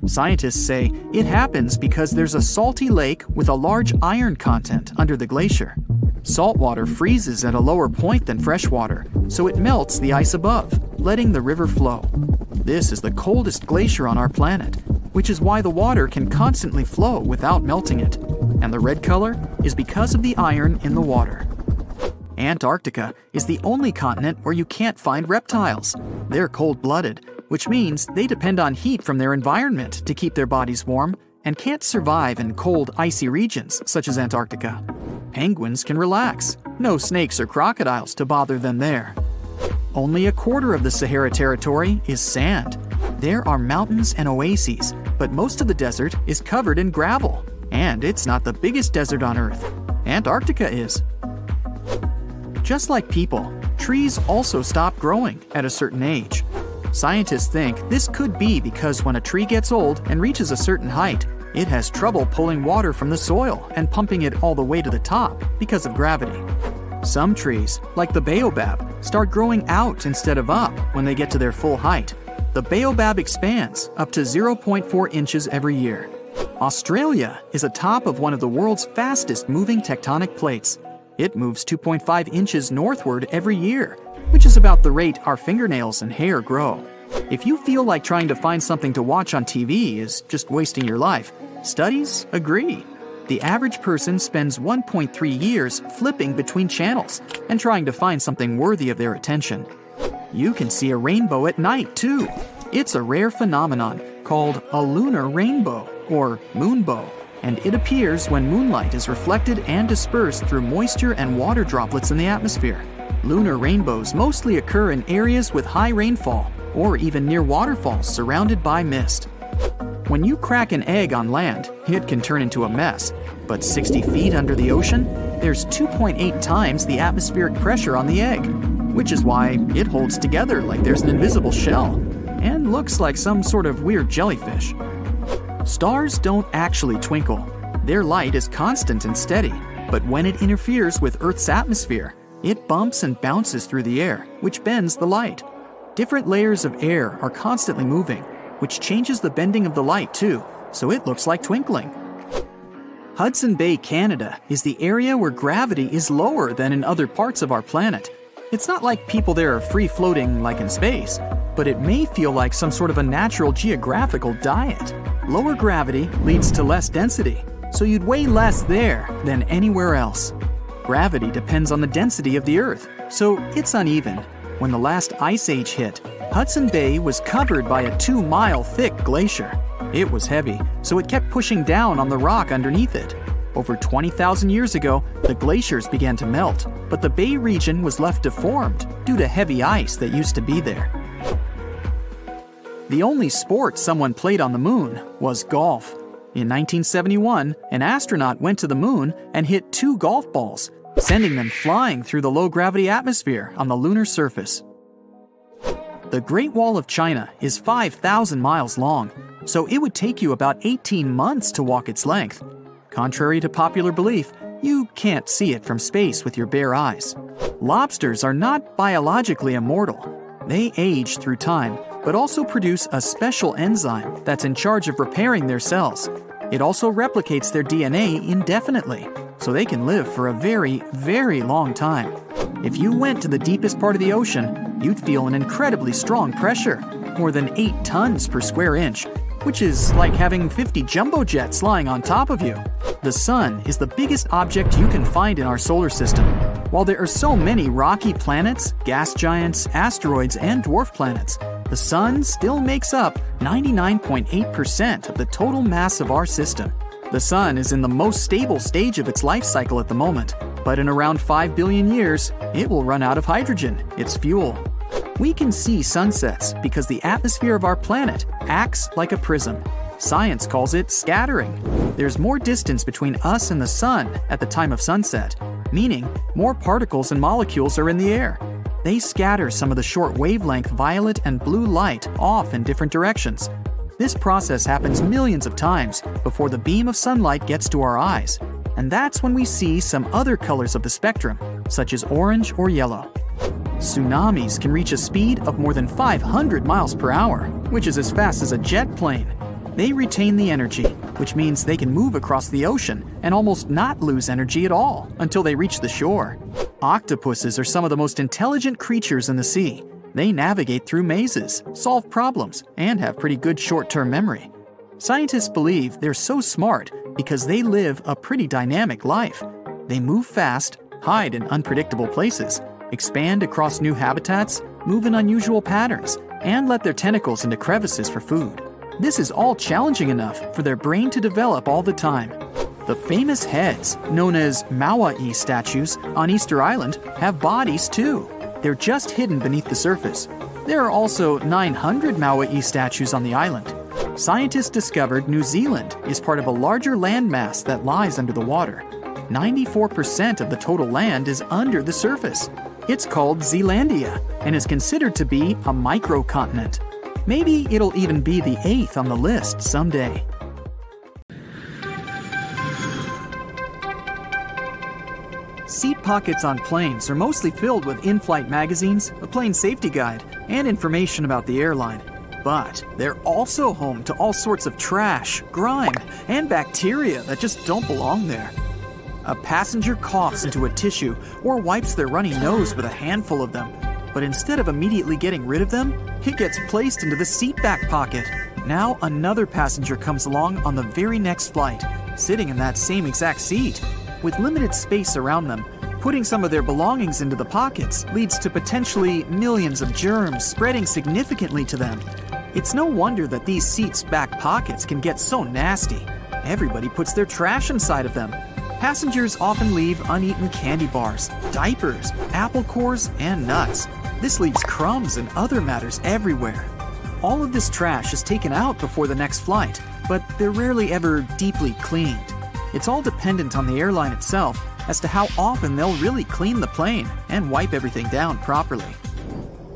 Scientists say it happens because there's a salty lake with a large iron content under the glacier. Salt water freezes at a lower point than fresh water, so it melts the ice above, letting the river flow. This is the coldest glacier on our planet, which is why the water can constantly flow without melting it. And the red color is because of the iron in the water. Antarctica is the only continent where you can't find reptiles. They're cold-blooded, which means they depend on heat from their environment to keep their bodies warm and can't survive in cold, icy regions such as Antarctica. Penguins can relax. No snakes or crocodiles to bother them there. Only a quarter of the Sahara territory is sand. There are mountains and oases, but most of the desert is covered in gravel. And it's not the biggest desert on Earth. Antarctica is. Just like people, trees also stop growing at a certain age. Scientists think this could be because when a tree gets old and reaches a certain height, it has trouble pulling water from the soil and pumping it all the way to the top because of gravity. Some trees, like the baobab, start growing out instead of up when they get to their full height. The baobab expands up to 0.4 inches every year. Australia is atop of one of the world's fastest moving tectonic plates. It moves 2.5 inches northward every year, which is about the rate our fingernails and hair grow. If you feel like trying to find something to watch on TV is just wasting your life, studies agree. The average person spends 1.3 years flipping between channels and trying to find something worthy of their attention. You can see a rainbow at night, too. It's a rare phenomenon called a lunar rainbow, or moonbow, and it appears when moonlight is reflected and dispersed through moisture and water droplets in the atmosphere. Lunar rainbows mostly occur in areas with high rainfall, or even near waterfalls surrounded by mist. When you crack an egg on land, it can turn into a mess, but 60 feet under the ocean, there's 2.8 times the atmospheric pressure on the egg, which is why it holds together like there's an invisible shell, and looks like some sort of weird jellyfish. Stars don't actually twinkle. Their light is constant and steady, but when it interferes with Earth's atmosphere, it bumps and bounces through the air, which bends the light. Different layers of air are constantly moving, which changes the bending of the light too, so it looks like twinkling. Hudson Bay, Canada is the area where gravity is lower than in other parts of our planet. It's not like people there are free-floating like in space, but it may feel like some sort of a natural geographical diet. Lower gravity leads to less density, so you'd weigh less there than anywhere else. Gravity depends on the density of the Earth, so it's uneven. When the last ice age hit, Hudson Bay was covered by a 2-mile thick glacier. It was heavy, so it kept pushing down on the rock underneath it. Over 20,000 years ago, the glaciers began to melt, but the Bay region was left deformed due to heavy ice that used to be there. The only sport someone played on the moon was golf. In 1971, an astronaut went to the moon and hit 2 golf balls, sending them flying through the low-gravity atmosphere on the lunar surface. The Great Wall of China is 5,000 miles long, so it would take you about 18 months to walk its length. Contrary to popular belief, you can't see it from space with your bare eyes. Lobsters are not biologically immortal. They age through time, but also produce a special enzyme that's in charge of repairing their cells. It also replicates their DNA indefinitely, so they can live for a very, very long time. If you went to the deepest part of the ocean, you'd feel an incredibly strong pressure, more than 8 tons per square inch, which is like having 50 jumbo jets lying on top of you. The sun is the biggest object you can find in our solar system. While there are so many rocky planets, gas giants, asteroids, and dwarf planets, the sun still makes up 99.8% of the total mass of our system. The sun is in the most stable stage of its life cycle at the moment, but in around 5 billion years, it will run out of hydrogen, its fuel. We can see sunsets because the atmosphere of our planet acts like a prism. Science calls it scattering. There's more distance between us and the sun at the time of sunset, meaning more particles and molecules are in the air. They scatter some of the short wavelength violet and blue light off in different directions. This process happens millions of times before the beam of sunlight gets to our eyes, and that's when we see some other colors of the spectrum, such as orange or yellow. Tsunamis can reach a speed of more than 500 miles per hour, which is as fast as a jet plane. They retain the energy, which means they can move across the ocean and almost not lose energy at all until they reach the shore. Octopuses are some of the most intelligent creatures in the sea. They navigate through mazes, solve problems, and have pretty good short-term memory. Scientists believe they're so smart because they live a pretty dynamic life. They move fast, hide in unpredictable places, expand across new habitats, move in unusual patterns, and let their tentacles into crevices for food. This is all challenging enough for their brain to develop all the time. The famous heads, known as Maui statues on Easter Island, have bodies too. They're just hidden beneath the surface. There are also 900 Maui statues on the island. Scientists discovered New Zealand is part of a larger landmass that lies under the water. 94% of the total land is under the surface. It's called Zealandia and is considered to be a microcontinent. Maybe it'll even be the 8th on the list someday. Seat pockets on planes are mostly filled with in-flight magazines, a plane safety guide, and information about the airline. But they're also home to all sorts of trash, grime, and bacteria that just don't belong there. A passenger coughs into a tissue or wipes their runny nose with a handful of them. But instead of immediately getting rid of them, it gets placed into the seat back pocket. Now another passenger comes along on the very next flight, sitting in that same exact seat. With limited space around them, putting some of their belongings into the pockets leads to potentially millions of germs spreading significantly to them. It's no wonder that these seats' back pockets can get so nasty. Everybody puts their trash inside of them. Passengers often leave uneaten candy bars, diapers, apple cores, and nuts. This leaves crumbs and other matters everywhere. All of this trash is taken out before the next flight, but they're rarely ever deeply cleaned. It's all dependent on the airline itself as to how often they'll really clean the plane and wipe everything down properly.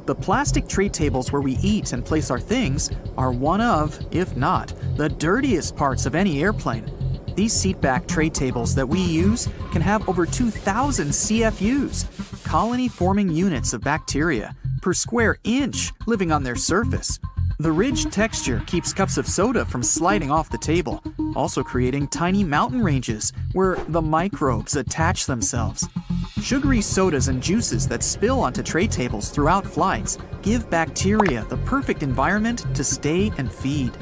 The plastic tray tables where we eat and place our things are one of, if not, the dirtiest parts of any airplane. These seatback tray tables that we use can have over 2,000 CFUs, colony-forming units of bacteria, per square inch living on their surface. The ridged texture keeps cups of soda from sliding off the table, also creating tiny mountain ranges where the microbes attach themselves. Sugary sodas and juices that spill onto tray tables throughout flights give bacteria the perfect environment to stay and feed.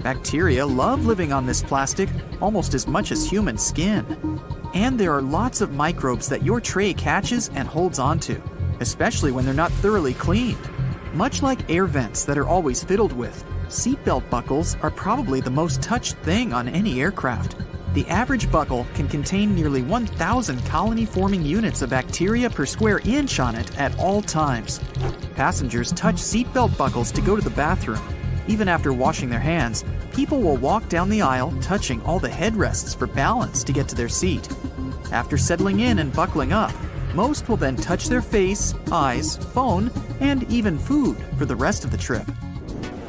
Bacteria love living on this plastic almost as much as human skin. And there are lots of microbes that your tray catches and holds onto, especially when they're not thoroughly cleaned. Much like air vents that are always fiddled with, seatbelt buckles are probably the most touched thing on any aircraft. The average buckle can contain nearly 1,000 colony-forming units of bacteria per square inch on it at all times. Passengers touch seatbelt buckles to go to the bathroom. Even after washing their hands, people will walk down the aisle touching all the headrests for balance to get to their seat. After settling in and buckling up, most will then touch their face, eyes, phone, and even food for the rest of the trip.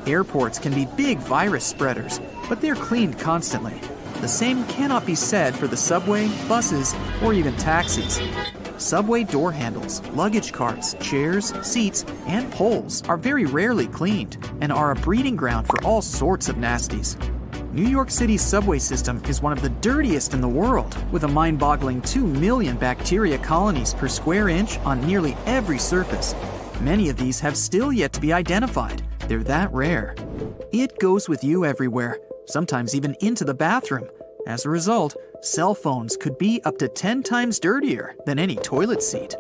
Airports can be big virus spreaders, but they're cleaned constantly. The same cannot be said for the subway, buses, or even taxis. Subway door handles, luggage carts, chairs, seats, and poles are very rarely cleaned and are a breeding ground for all sorts of nasties. New York City's subway system is one of the dirtiest in the world, with a mind-boggling 2 million bacteria colonies per square inch on nearly every surface. Many of these have still yet to be identified. They're that rare. It goes with you everywhere, sometimes even into the bathroom. As a result, cell phones could be up to 10 times dirtier than any toilet seat.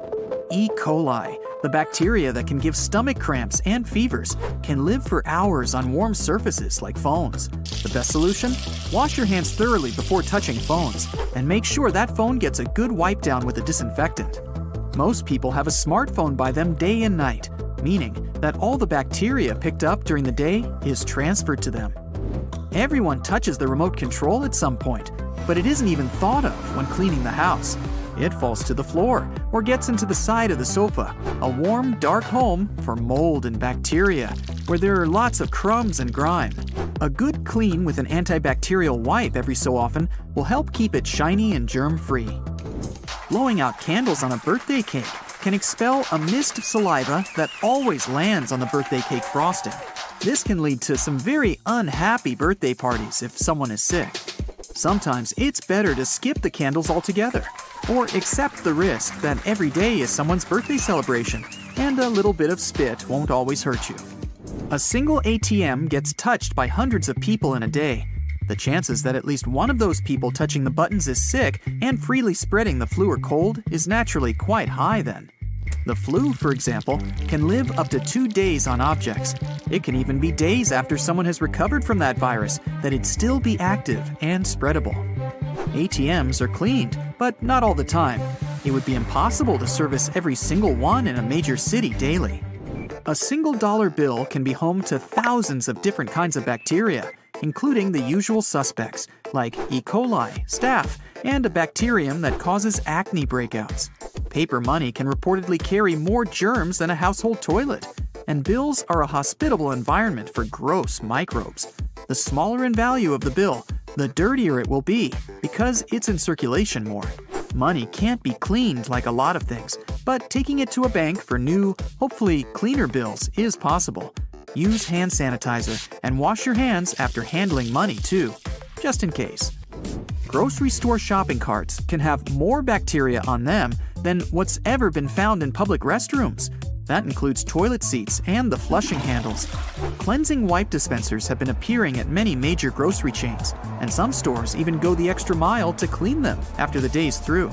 E. coli, the bacteria that can give stomach cramps and fevers, can live for hours on warm surfaces like phones. The best solution? Wash your hands thoroughly before touching phones, and make sure that phone gets a good wipe down with a disinfectant. Most people have a smartphone by them day and night, meaning that all the bacteria picked up during the day is transferred to them. Everyone touches the remote control at some point, but it isn't even thought of when cleaning the house. It falls to the floor or gets into the side of the sofa, a warm, dark home for mold and bacteria, where there are lots of crumbs and grime. A good clean with an antibacterial wipe every so often will help keep it shiny and germ-free. Blowing out candles on a birthday cake can expel a mist of saliva that always lands on the birthday cake frosting. This can lead to some very unhappy birthday parties if someone is sick. Sometimes it's better to skip the candles altogether, or accept the risk that every day is someone's birthday celebration, and a little bit of spit won't always hurt you. A single ATM gets touched by hundreds of people in a day. The chances that at least one of those people touching the buttons is sick and freely spreading the flu or cold is naturally quite high then. The flu, for example, can live up to 2 days on objects. It can even be days after someone has recovered from that virus that it'd still be active and spreadable. ATMs are cleaned, but not all the time. It would be impossible to service every single one in a major city daily. A single dollar bill can be home to thousands of different kinds of bacteria, including the usual suspects like E. coli, staph, and a bacterium that causes acne breakouts. Paper money can reportedly carry more germs than a household toilet, and bills are a hospitable environment for gross microbes. The smaller in value of the bill, the dirtier it will be because it's in circulation more. Money can't be cleaned like a lot of things, but taking it to a bank for new, hopefully cleaner bills is possible. Use hand sanitizer and wash your hands after handling money too, just in case. Grocery store shopping carts can have more bacteria on them than what's ever been found in public restrooms. That includes toilet seats and the flushing handles. Cleansing wipe dispensers have been appearing at many major grocery chains, and some stores even go the extra mile to clean them after the day's through.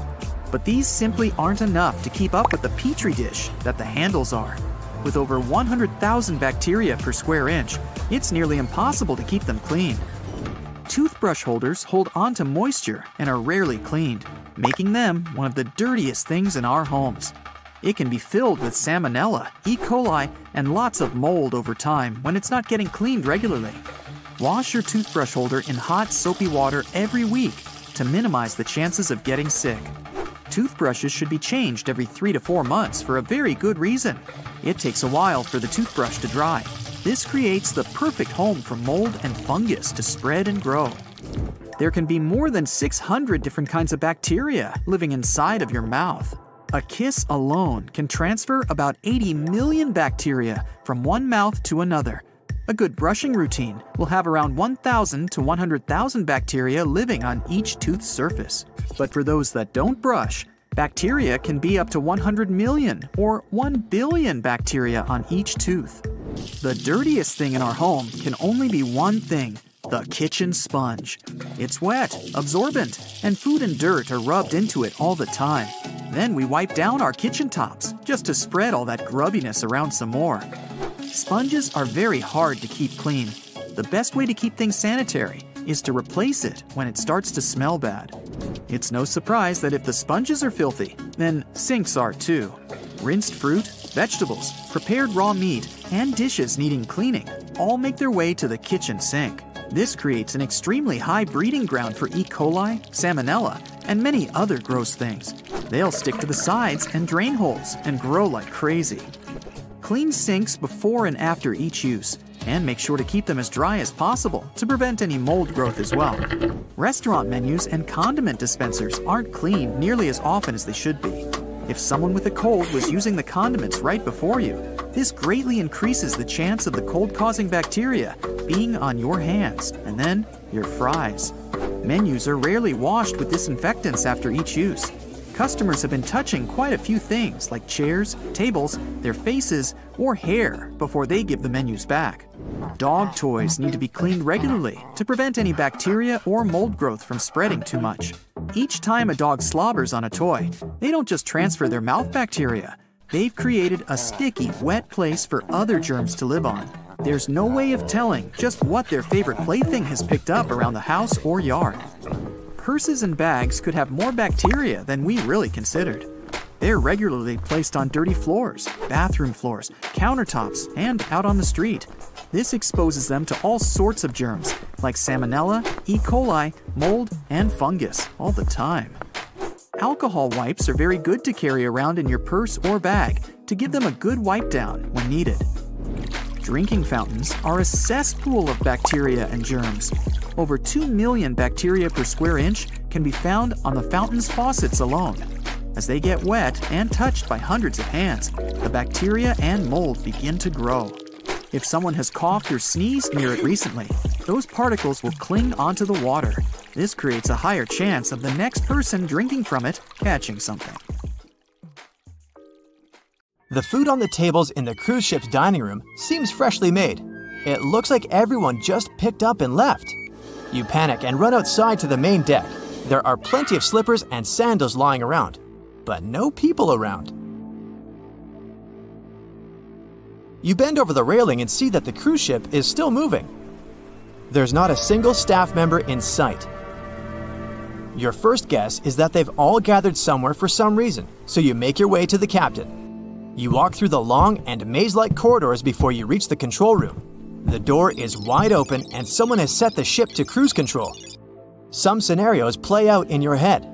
But these simply aren't enough to keep up with the petri dish that the handles are. With over 100,000 bacteria per square inch, it's nearly impossible to keep them clean. Toothbrush holders hold onto moisture and are rarely cleaned, making them one of the dirtiest things in our homes. It can be filled with salmonella, E. coli, and lots of mold over time when it's not getting cleaned regularly. Wash your toothbrush holder in hot, soapy water every week to minimize the chances of getting sick. Toothbrushes should be changed every 3 to 4 months for a very good reason. It takes a while for the toothbrush to dry. This creates the perfect home for mold and fungus to spread and grow. There can be more than 600 different kinds of bacteria living inside of your mouth. A kiss alone can transfer about 80 million bacteria from one mouth to another. A good brushing routine will have around 1,000 to 100,000 bacteria living on each tooth's surface. But for those that don't brush, bacteria can be up to 100 million or 1 billion bacteria on each tooth. The dirtiest thing in our home can only be one thing: the kitchen sponge. It's wet, absorbent, and food and dirt are rubbed into it all the time. Then we wipe down our kitchen tops just to spread all that grubbiness around some more. Sponges are very hard to keep clean. The best way to keep things sanitary is to replace it when it starts to smell bad. It's no surprise that if the sponges are filthy, then sinks are too. Rinsed fruit, vegetables, prepared raw meat, and dishes needing cleaning all make their way to the kitchen sink. This creates an extremely high breeding ground for E. coli, salmonella, and many other gross things. They'll stick to the sides and drain holes and grow like crazy. Clean sinks before and after each use, and make sure to keep them as dry as possible to prevent any mold growth as well. Restaurant menus and condiment dispensers aren't cleaned nearly as often as they should be. If someone with a cold was using the condiments right before you, this greatly increases the chance of the cold-causing bacteria being on your hands and then your fries. Menus are rarely washed with disinfectants after each use. Customers have been touching quite a few things like chairs, tables, their faces, or hair before they give the menus back. Dog toys need to be cleaned regularly to prevent any bacteria or mold growth from spreading too much. Each time a dog slobbers on a toy, they don't just transfer their mouth bacteria. They've created a sticky, wet place for other germs to live on. There's no way of telling just what their favorite plaything has picked up around the house or yard. Purses and bags could have more bacteria than we really considered. They're regularly placed on dirty floors, bathroom floors, countertops, and out on the street. This exposes them to all sorts of germs, like salmonella, E. coli, mold, and fungus, all the time. Alcohol wipes are very good to carry around in your purse or bag to give them a good wipe down when needed. Drinking fountains are a cesspool of bacteria and germs. Over 2 million bacteria per square inch can be found on the fountain's faucets alone. As they get wet and touched by hundreds of hands, the bacteria and mold begin to grow. If someone has coughed or sneezed near it recently, those particles will cling onto the water. This creates a higher chance of the next person drinking from it catching something. The food on the tables in the cruise ship's dining room seems freshly made. It looks like everyone just picked up and left. You panic and run outside to the main deck. There are plenty of slippers and sandals lying around, but no people around. You bend over the railing and see that the cruise ship is still moving. There's not a single staff member in sight. Your first guess is that they've all gathered somewhere for some reason, so you make your way to the captain. You walk through the long and maze-like corridors before you reach the control room. The door is wide open and someone has set the ship to cruise control. Some scenarios play out in your head.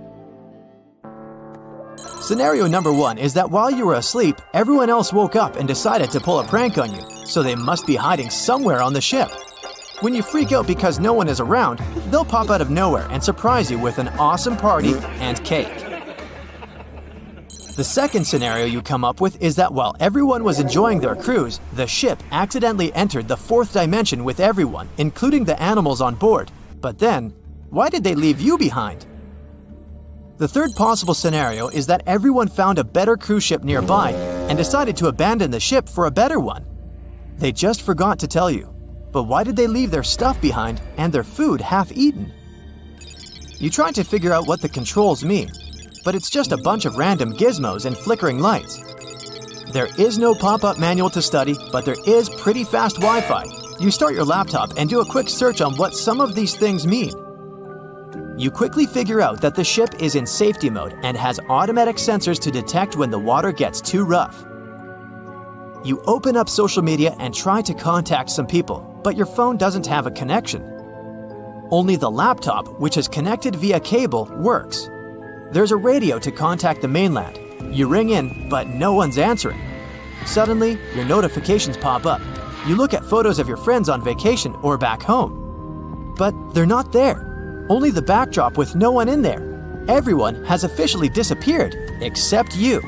Scenario number 1 is that while you were asleep, everyone else woke up and decided to pull a prank on you, so they must be hiding somewhere on the ship. When you freak out because no one is around, they'll pop out of nowhere and surprise you with an awesome party and cake. The second scenario you come up with is that while everyone was enjoying their cruise, the ship accidentally entered the 4th dimension with everyone, including the animals on board. But then, why did they leave you behind? The third possible scenario is that everyone found a better cruise ship nearby and decided to abandon the ship for a better one. They just forgot to tell you. But why did they leave their stuff behind and their food half-eaten? You try to figure out what the controls mean, but it's just a bunch of random gizmos and flickering lights. There is no pop-up manual to study, but there is pretty fast Wi-Fi. You start your laptop and do a quick search on what some of these things mean. You quickly figure out that the ship is in safety mode and has automatic sensors to detect when the water gets too rough. You open up social media and try to contact some people, but your phone doesn't have a connection. Only the laptop, which is connected via cable, works. There's a radio to contact the mainland. You ring in, but no one's answering. Suddenly, your notifications pop up. You look at photos of your friends on vacation or back home. But they're not there. Only the backdrop with no one in there. Everyone has officially disappeared, except you.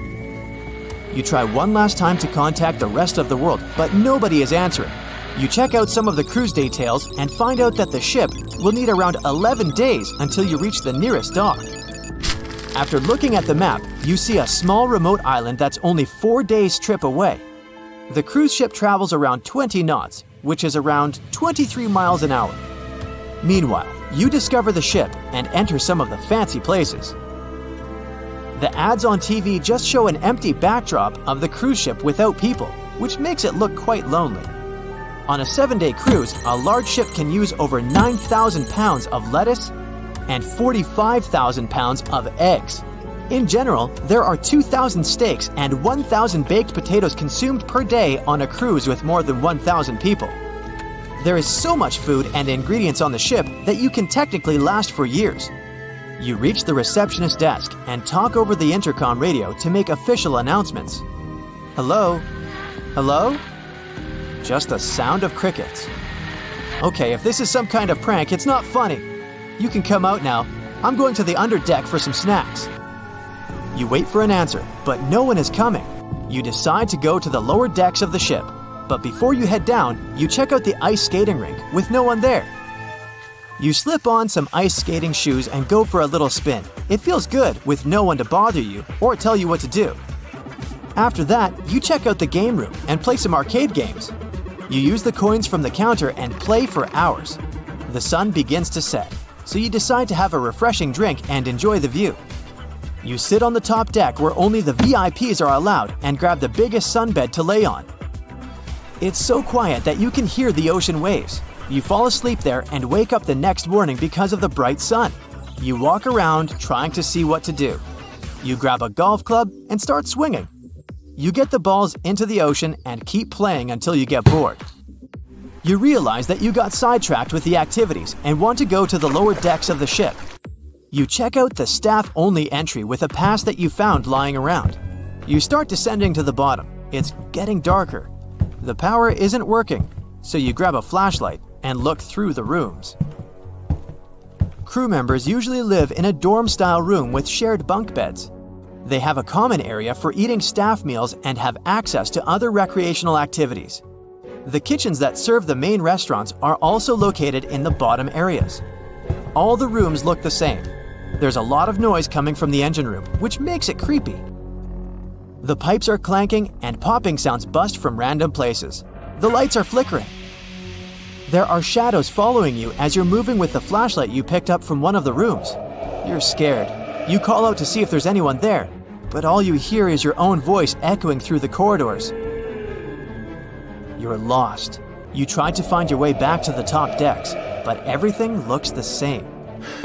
You try one last time to contact the rest of the world, but nobody is answering. You check out some of the cruise details and find out that the ship will need around 11 days until you reach the nearest dock. After looking at the map, you see a small remote island that's only 4 days' trip away. The cruise ship travels around 20 knots, which is around 23 miles an hour. Meanwhile, you discover the ship and enter some of the fancy places. The ads on TV just show an empty backdrop of the cruise ship without people, which makes it look quite lonely. On a 7-day cruise, a large ship can use over 9,000 pounds of lettuce and 45,000 pounds of eggs. In general, there are 2,000 steaks and 1,000 baked potatoes consumed per day on a cruise with more than 1,000 people. There is so much food and ingredients on the ship that you can technically last for years. You reach the receptionist desk and talk over the intercom radio to make official announcements. Hello? Hello? Just the sound of crickets. Okay, if this is some kind of prank, it's not funny. You can come out now. I'm going to the underdeck for some snacks. You wait for an answer, but no one is coming. You decide to go to the lower decks of the ship, but before you head down, you check out the ice skating rink with no one there. You slip on some ice skating shoes and go for a little spin. It feels good with no one to bother you or tell you what to do. After that, you check out the game room and play some arcade games. You use the coins from the counter and play for hours. The sun begins to set, so you decide to have a refreshing drink and enjoy the view. You sit on the top deck where only the VIPs are allowed and grab the biggest sunbed to lay on. It's so quiet that you can hear the ocean waves. You fall asleep there and wake up the next morning because of the bright sun. You walk around trying to see what to do. You grab a golf club and start swinging. You get the balls into the ocean and keep playing until you get bored. You realize that you got sidetracked with the activities and want to go to the lower decks of the ship. You check out the staff-only entry with a pass that you found lying around. You start descending to the bottom. It's getting darker. The power isn't working, so you grab a flashlight and look through the rooms. Crew members usually live in a dorm-style room with shared bunk beds. They have a common area for eating staff meals and have access to other recreational activities. The kitchens that serve the main restaurants are also located in the bottom areas. All the rooms look the same. There's a lot of noise coming from the engine room, which makes it creepy. The pipes are clanking and popping sounds bust from random places. The lights are flickering. There are shadows following you as you're moving with the flashlight you picked up from one of the rooms. You're scared. You call out to see if there's anyone there, but all you hear is your own voice echoing through the corridors. You're lost. You try to find your way back to the top decks, but everything looks the same.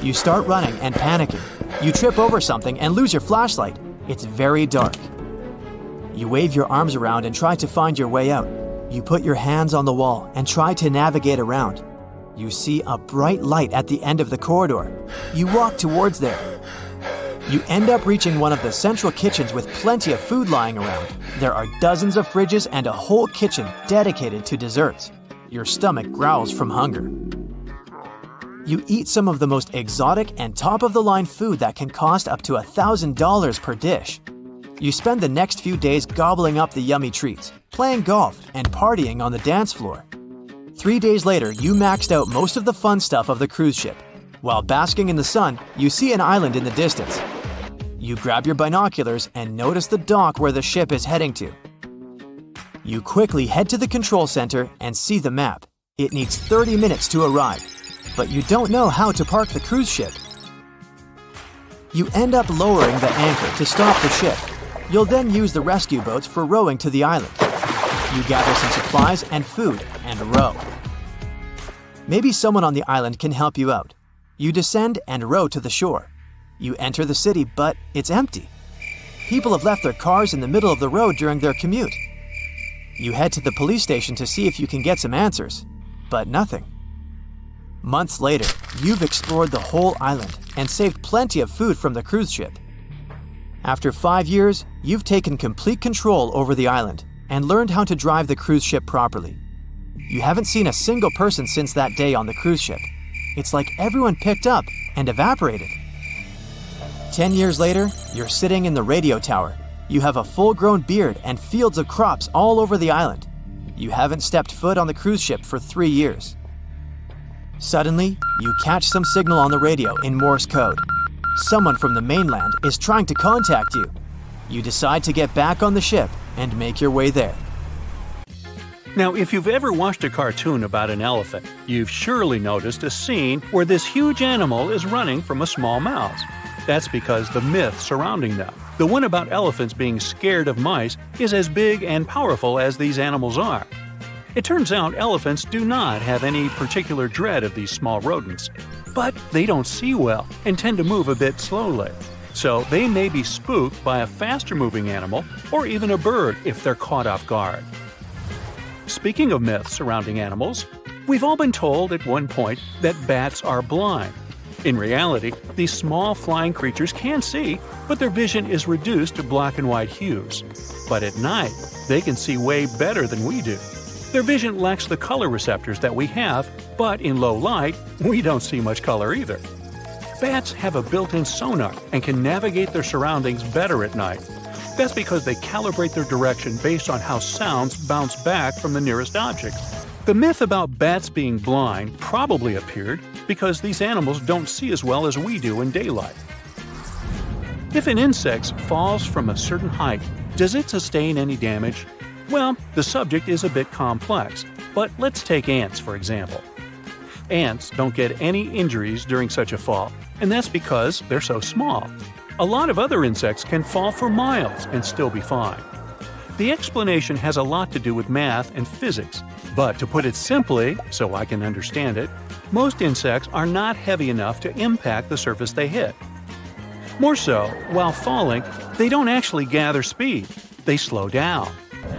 You start running and panicking. You trip over something and lose your flashlight. It's very dark. You wave your arms around and try to find your way out. You put your hands on the wall and try to navigate around. You see a bright light at the end of the corridor. You walk towards there. You end up reaching one of the central kitchens with plenty of food lying around. There are dozens of fridges and a whole kitchen dedicated to desserts. Your stomach growls from hunger. You eat some of the most exotic and top-of-the-line food that can cost up to $1,000 per dish. You spend the next few days gobbling up the yummy treats, playing golf, and partying on the dance floor. 3 days later, you maxed out most of the fun stuff of the cruise ship. While basking in the sun, you see an island in the distance. You grab your binoculars and notice the dock where the ship is heading to. You quickly head to the control center and see the map. It needs 30 minutes to arrive, but you don't know how to park the cruise ship. You end up lowering the anchor to stop the ship. You'll then use the rescue boats for rowing to the island. You gather some supplies and food and row. Maybe someone on the island can help you out. You descend and row to the shore. You enter the city, but it's empty. People have left their cars in the middle of the road during their commute. You head to the police station to see if you can get some answers, but nothing. Months later, you've explored the whole island and saved plenty of food from the cruise ship. After 5 years, you've taken complete control over the island and learned how to drive the cruise ship properly. You haven't seen a single person since that day on the cruise ship. It's like everyone picked up and evaporated. 10 years later, you're sitting in the radio tower. You have a full-grown beard and fields of crops all over the island. You haven't stepped foot on the cruise ship for 3 years. Suddenly, you catch some signal on the radio in Morse code. Someone from the mainland is trying to contact you. You decide to get back on the ship and make your way there. Now, if you've ever watched a cartoon about an elephant, you've surely noticed a scene where this huge animal is running from a small mouse. That's because the myth surrounding them, the one about elephants being scared of mice, is as big and powerful as these animals are. It turns out elephants do not have any particular dread of these small rodents, but they don't see well and tend to move a bit slowly. so they may be spooked by a faster-moving animal or even a bird if they're caught off guard. Speaking of myths surrounding animals, we've all been told at one point that bats are blind. In reality, these small flying creatures can see, but their vision is reduced to black and white hues. But at night, they can see way better than we do. Their vision lacks the color receptors that we have, but in low light, we don't see much color either. Bats have a built-in sonar and can navigate their surroundings better at night. That's because they calibrate their direction based on how sounds bounce back from the nearest object. The myth about bats being blind probably appeared because these animals don't see as well as we do in daylight. If an insect falls from a certain height, does it sustain any damage? Well, the subject is a bit complex, but let's take ants for example. Ants don't get any injuries during such a fall, and that's because they're so small. A lot of other insects can fall for miles and still be fine. The explanation has a lot to do with math and physics, but to put it simply, so I can understand it, most insects are not heavy enough to impact the surface they hit. More so, while falling, they don't actually gather speed, they slow down.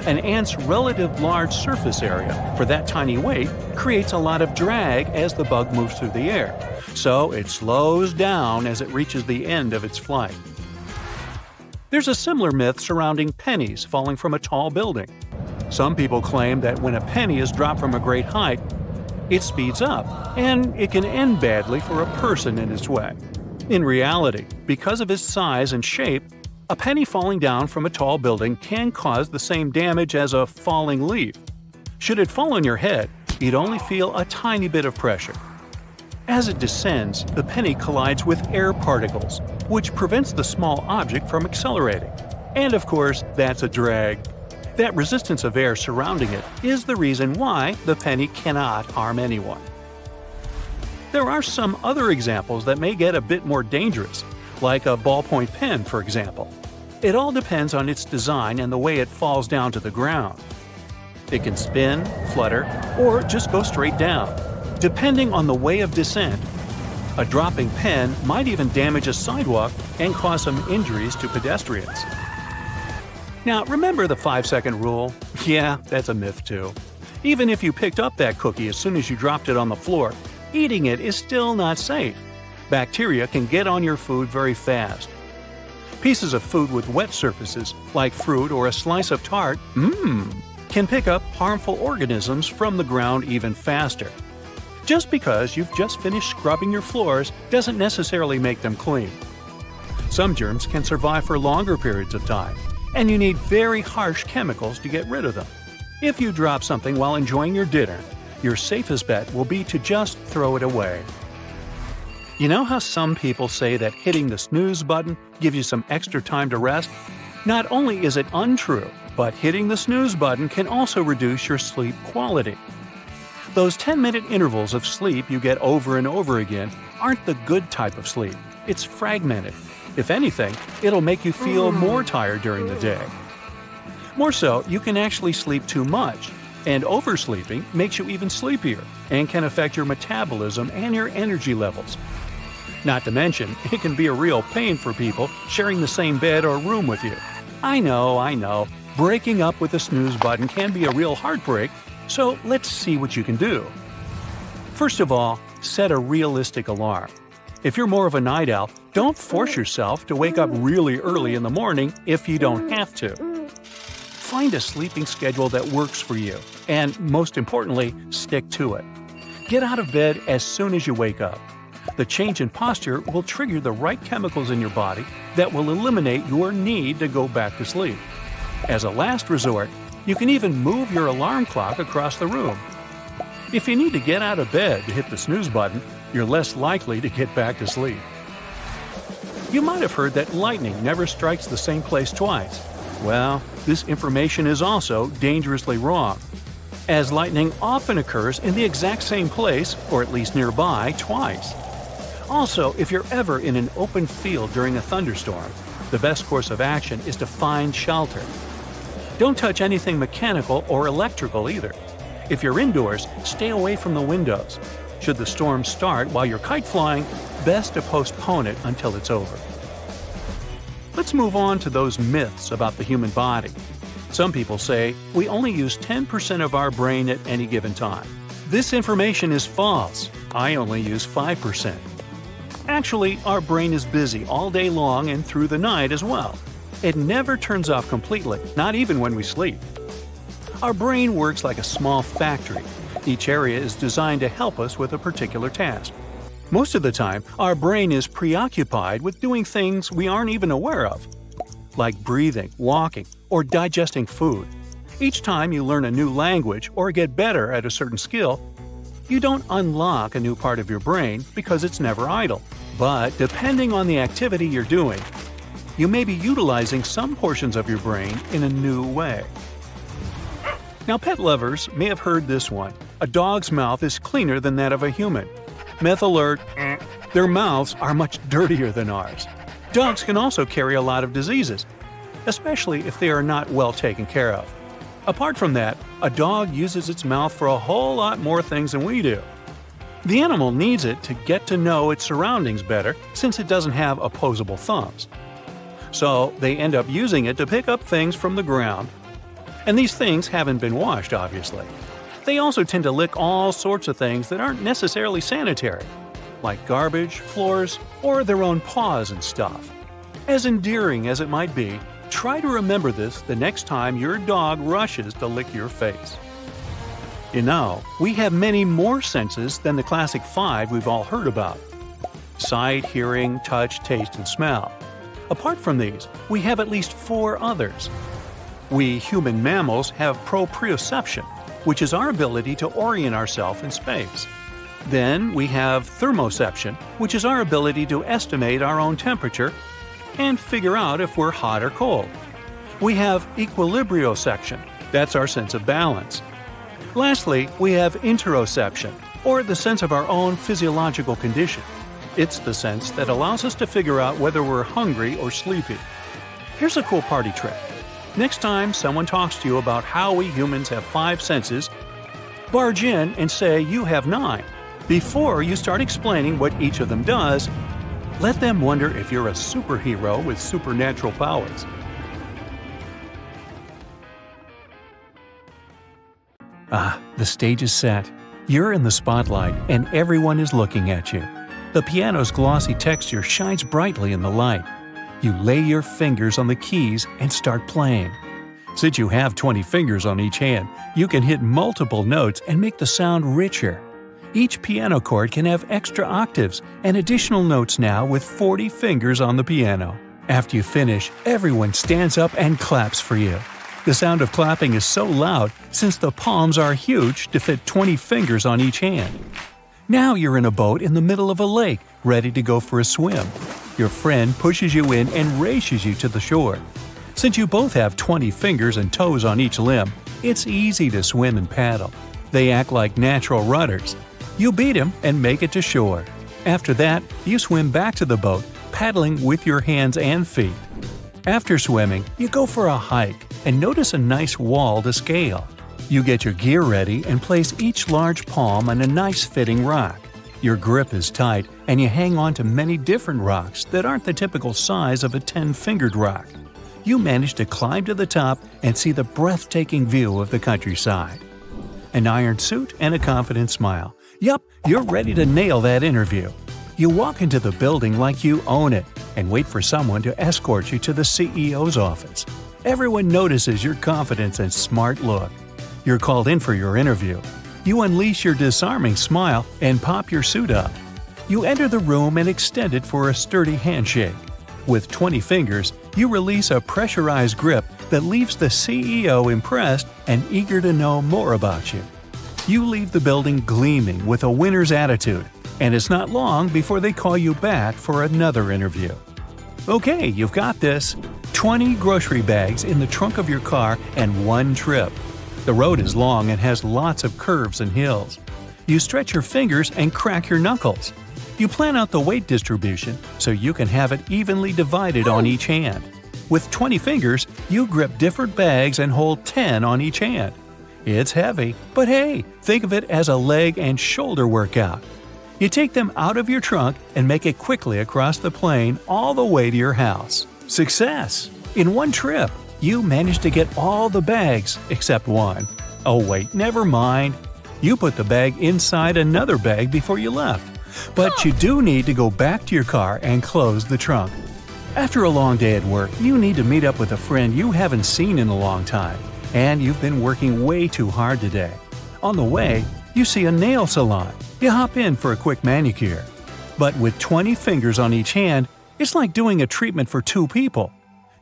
An ant's relative large surface area for that tiny weight creates a lot of drag as the bug moves through the air, so it slows down as it reaches the end of its flight. There's a similar myth surrounding pennies falling from a tall building. Some people claim that when a penny is dropped from a great height, it speeds up, and it can end badly for a person in its way. In reality, because of its size and shape, a penny falling down from a tall building can cause the same damage as a falling leaf. Should it fall on your head, you'd only feel a tiny bit of pressure. As it descends, the penny collides with air particles, which prevents the small object from accelerating. And of course, that's a drag. That resistance of air surrounding it is the reason why the penny cannot harm anyone. There are some other examples that may get a bit more dangerous, like a ballpoint pen, for example. It all depends on its design and the way it falls down to the ground. It can spin, flutter, or just go straight down, depending on the way of descent. A dropping pen might even damage a sidewalk and cause some injuries to pedestrians. Now, remember the 5-second rule? Yeah, that's a myth too. Even if you picked up that cookie as soon as you dropped it on the floor, eating it is still not safe. Bacteria can get on your food very fast. Pieces of food with wet surfaces, like fruit or a slice of tart, can pick up harmful organisms from the ground even faster. Just because you've just finished scrubbing your floors doesn't necessarily make them clean. Some germs can survive for longer periods of time, and you need very harsh chemicals to get rid of them. If you drop something while enjoying your dinner, your safest bet will be to just throw it away. You know how some people say that hitting the snooze button gives you some extra time to rest? Not only is it untrue, but hitting the snooze button can also reduce your sleep quality. Those 10-minute intervals of sleep you get over and over again aren't the good type of sleep. It's fragmented. If anything, it'll make you feel more tired during the day. More so, you can actually sleep too much, and oversleeping makes you even sleepier and can affect your metabolism and your energy levels. Not to mention, it can be a real pain for people sharing the same bed or room with you. I know. Breaking up with the snooze button can be a real heartbreak, so let's see what you can do. First of all, set a realistic alarm. If you're more of a night owl, don't force yourself to wake up really early in the morning if you don't have to. Find a sleeping schedule that works for you, and most importantly, stick to it. Get out of bed as soon as you wake up. The change in posture will trigger the right chemicals in your body that will eliminate your need to go back to sleep. As a last resort, you can even move your alarm clock across the room. If you need to get out of bed to hit the snooze button, you're less likely to get back to sleep. You might have heard that lightning never strikes the same place twice. Well, this information is also dangerously wrong, as lightning often occurs in the exact same place, or at least nearby, twice. Also, if you're ever in an open field during a thunderstorm, the best course of action is to find shelter. Don't touch anything mechanical or electrical either. If you're indoors, stay away from the windows. Should the storm start while you're kite flying, best to postpone it until it's over. Let's move on to those myths about the human body. Some people say we only use 10% of our brain at any given time. This information is false. I only use 5%. Actually, our brain is busy all day long and through the night as well. It never turns off completely, not even when we sleep. Our brain works like a small factory. Each area is designed to help us with a particular task. Most of the time, our brain is preoccupied with doing things we aren't even aware of, like breathing, walking, or digesting food. Each time you learn a new language or get better at a certain skill, you don't unlock a new part of your brain because it's never idle. But depending on the activity you're doing, you may be utilizing some portions of your brain in a new way. Now, pet lovers may have heard this one. A dog's mouth is cleaner than that of a human. Myth alert, their mouths are much dirtier than ours. Dogs can also carry a lot of diseases, especially if they are not well taken care of. Apart from that, a dog uses its mouth for a whole lot more things than we do. The animal needs it to get to know its surroundings better since it doesn't have opposable thumbs. So they end up using it to pick up things from the ground. And these things haven't been washed, obviously. They also tend to lick all sorts of things that aren't necessarily sanitary, like garbage, floors, or their own paws and stuff. As endearing as it might be, try to remember this the next time your dog rushes to lick your face. You know, we have many more senses than the classic 5 we've all heard about: sight, hearing, touch, taste, and smell. Apart from these, we have at least 4 others. We human mammals have proprioception, which is our ability to orient ourselves in space. Then we have thermoception, which is our ability to estimate our own temperature and figure out if we're hot or cold. We have equilibrioception, that's our sense of balance. Lastly, we have interoception, or the sense of our own physiological condition. It's the sense that allows us to figure out whether we're hungry or sleepy. Here's a cool party trick. Next time someone talks to you about how we humans have 5 senses, barge in and say you have 9. Before you start explaining what each of them does, let them wonder if you're a superhero with supernatural powers. The stage is set. You're in the spotlight and everyone is looking at you. The piano's glossy texture shines brightly in the light. You lay your fingers on the keys and start playing. Since you have 20 fingers on each hand, you can hit multiple notes and make the sound richer. Each piano chord can have extra octaves and additional notes now with 40 fingers on the piano. After you finish, everyone stands up and claps for you. The sound of clapping is so loud since the palms are huge to fit 20 fingers on each hand. Now you're in a boat in the middle of a lake, ready to go for a swim. Your friend pushes you in and races you to the shore. Since you both have 20 fingers and toes on each limb, it's easy to swim and paddle. They act like natural rudders. You beat him and make it to shore. After that, you swim back to the boat, paddling with your hands and feet. After swimming, you go for a hike and notice a nice wall to scale. You get your gear ready and place each large palm on a nice fitting rock. Your grip is tight and you hang on to many different rocks that aren't the typical size of a 10-fingered rock. You manage to climb to the top and see the breathtaking view of the countryside. An iron suit and a confident smile. Yup, you're ready to nail that interview. You walk into the building like you own it and wait for someone to escort you to the CEO's office. Everyone notices your confidence and smart look. You're called in for your interview. You unleash your disarming smile and pop your suit up. You enter the room and extend it for a sturdy handshake. With 20 fingers, you release a pressurized grip that leaves the CEO impressed and eager to know more about you. You leave the building gleaming with a winner's attitude, and it's not long before they call you back for another interview. Okay, you've got this. 20 grocery bags in the trunk of your car and 1 trip. The road is long and has lots of curves and hills. You stretch your fingers and crack your knuckles. You plan out the weight distribution so you can have it evenly divided on each hand. With 20 fingers, you grip different bags and hold 10 on each hand. It's heavy, but hey, think of it as a leg and shoulder workout. You take them out of your trunk and make it quickly across the plain all the way to your house. Success! In one trip, you managed to get all the bags except one. Oh wait, never mind. You put the bag inside another bag before you left. But you do need to go back to your car and close the trunk. After a long day at work, you need to meet up with a friend you haven't seen in a long time, and you've been working way too hard today. On the way, you see a nail salon. You hop in for a quick manicure. But with 20 fingers on each hand, it's like doing a treatment for 2 people.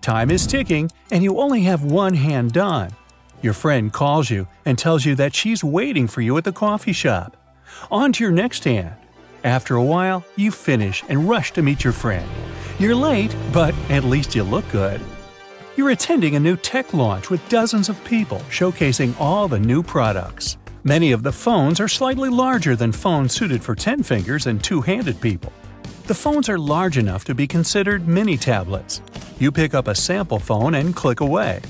Time is ticking, and you only have one hand done. Your friend calls you and tells you that she's waiting for you at the coffee shop. On to your next hand. After a while, you finish and rush to meet your friend. You're late, but at least you look good. You're attending a new tech launch with dozens of people showcasing all the new products. Many of the phones are slightly larger than phones suited for 10 fingers and 2-handed people. The phones are large enough to be considered mini tablets. You pick up a sample phone and click away.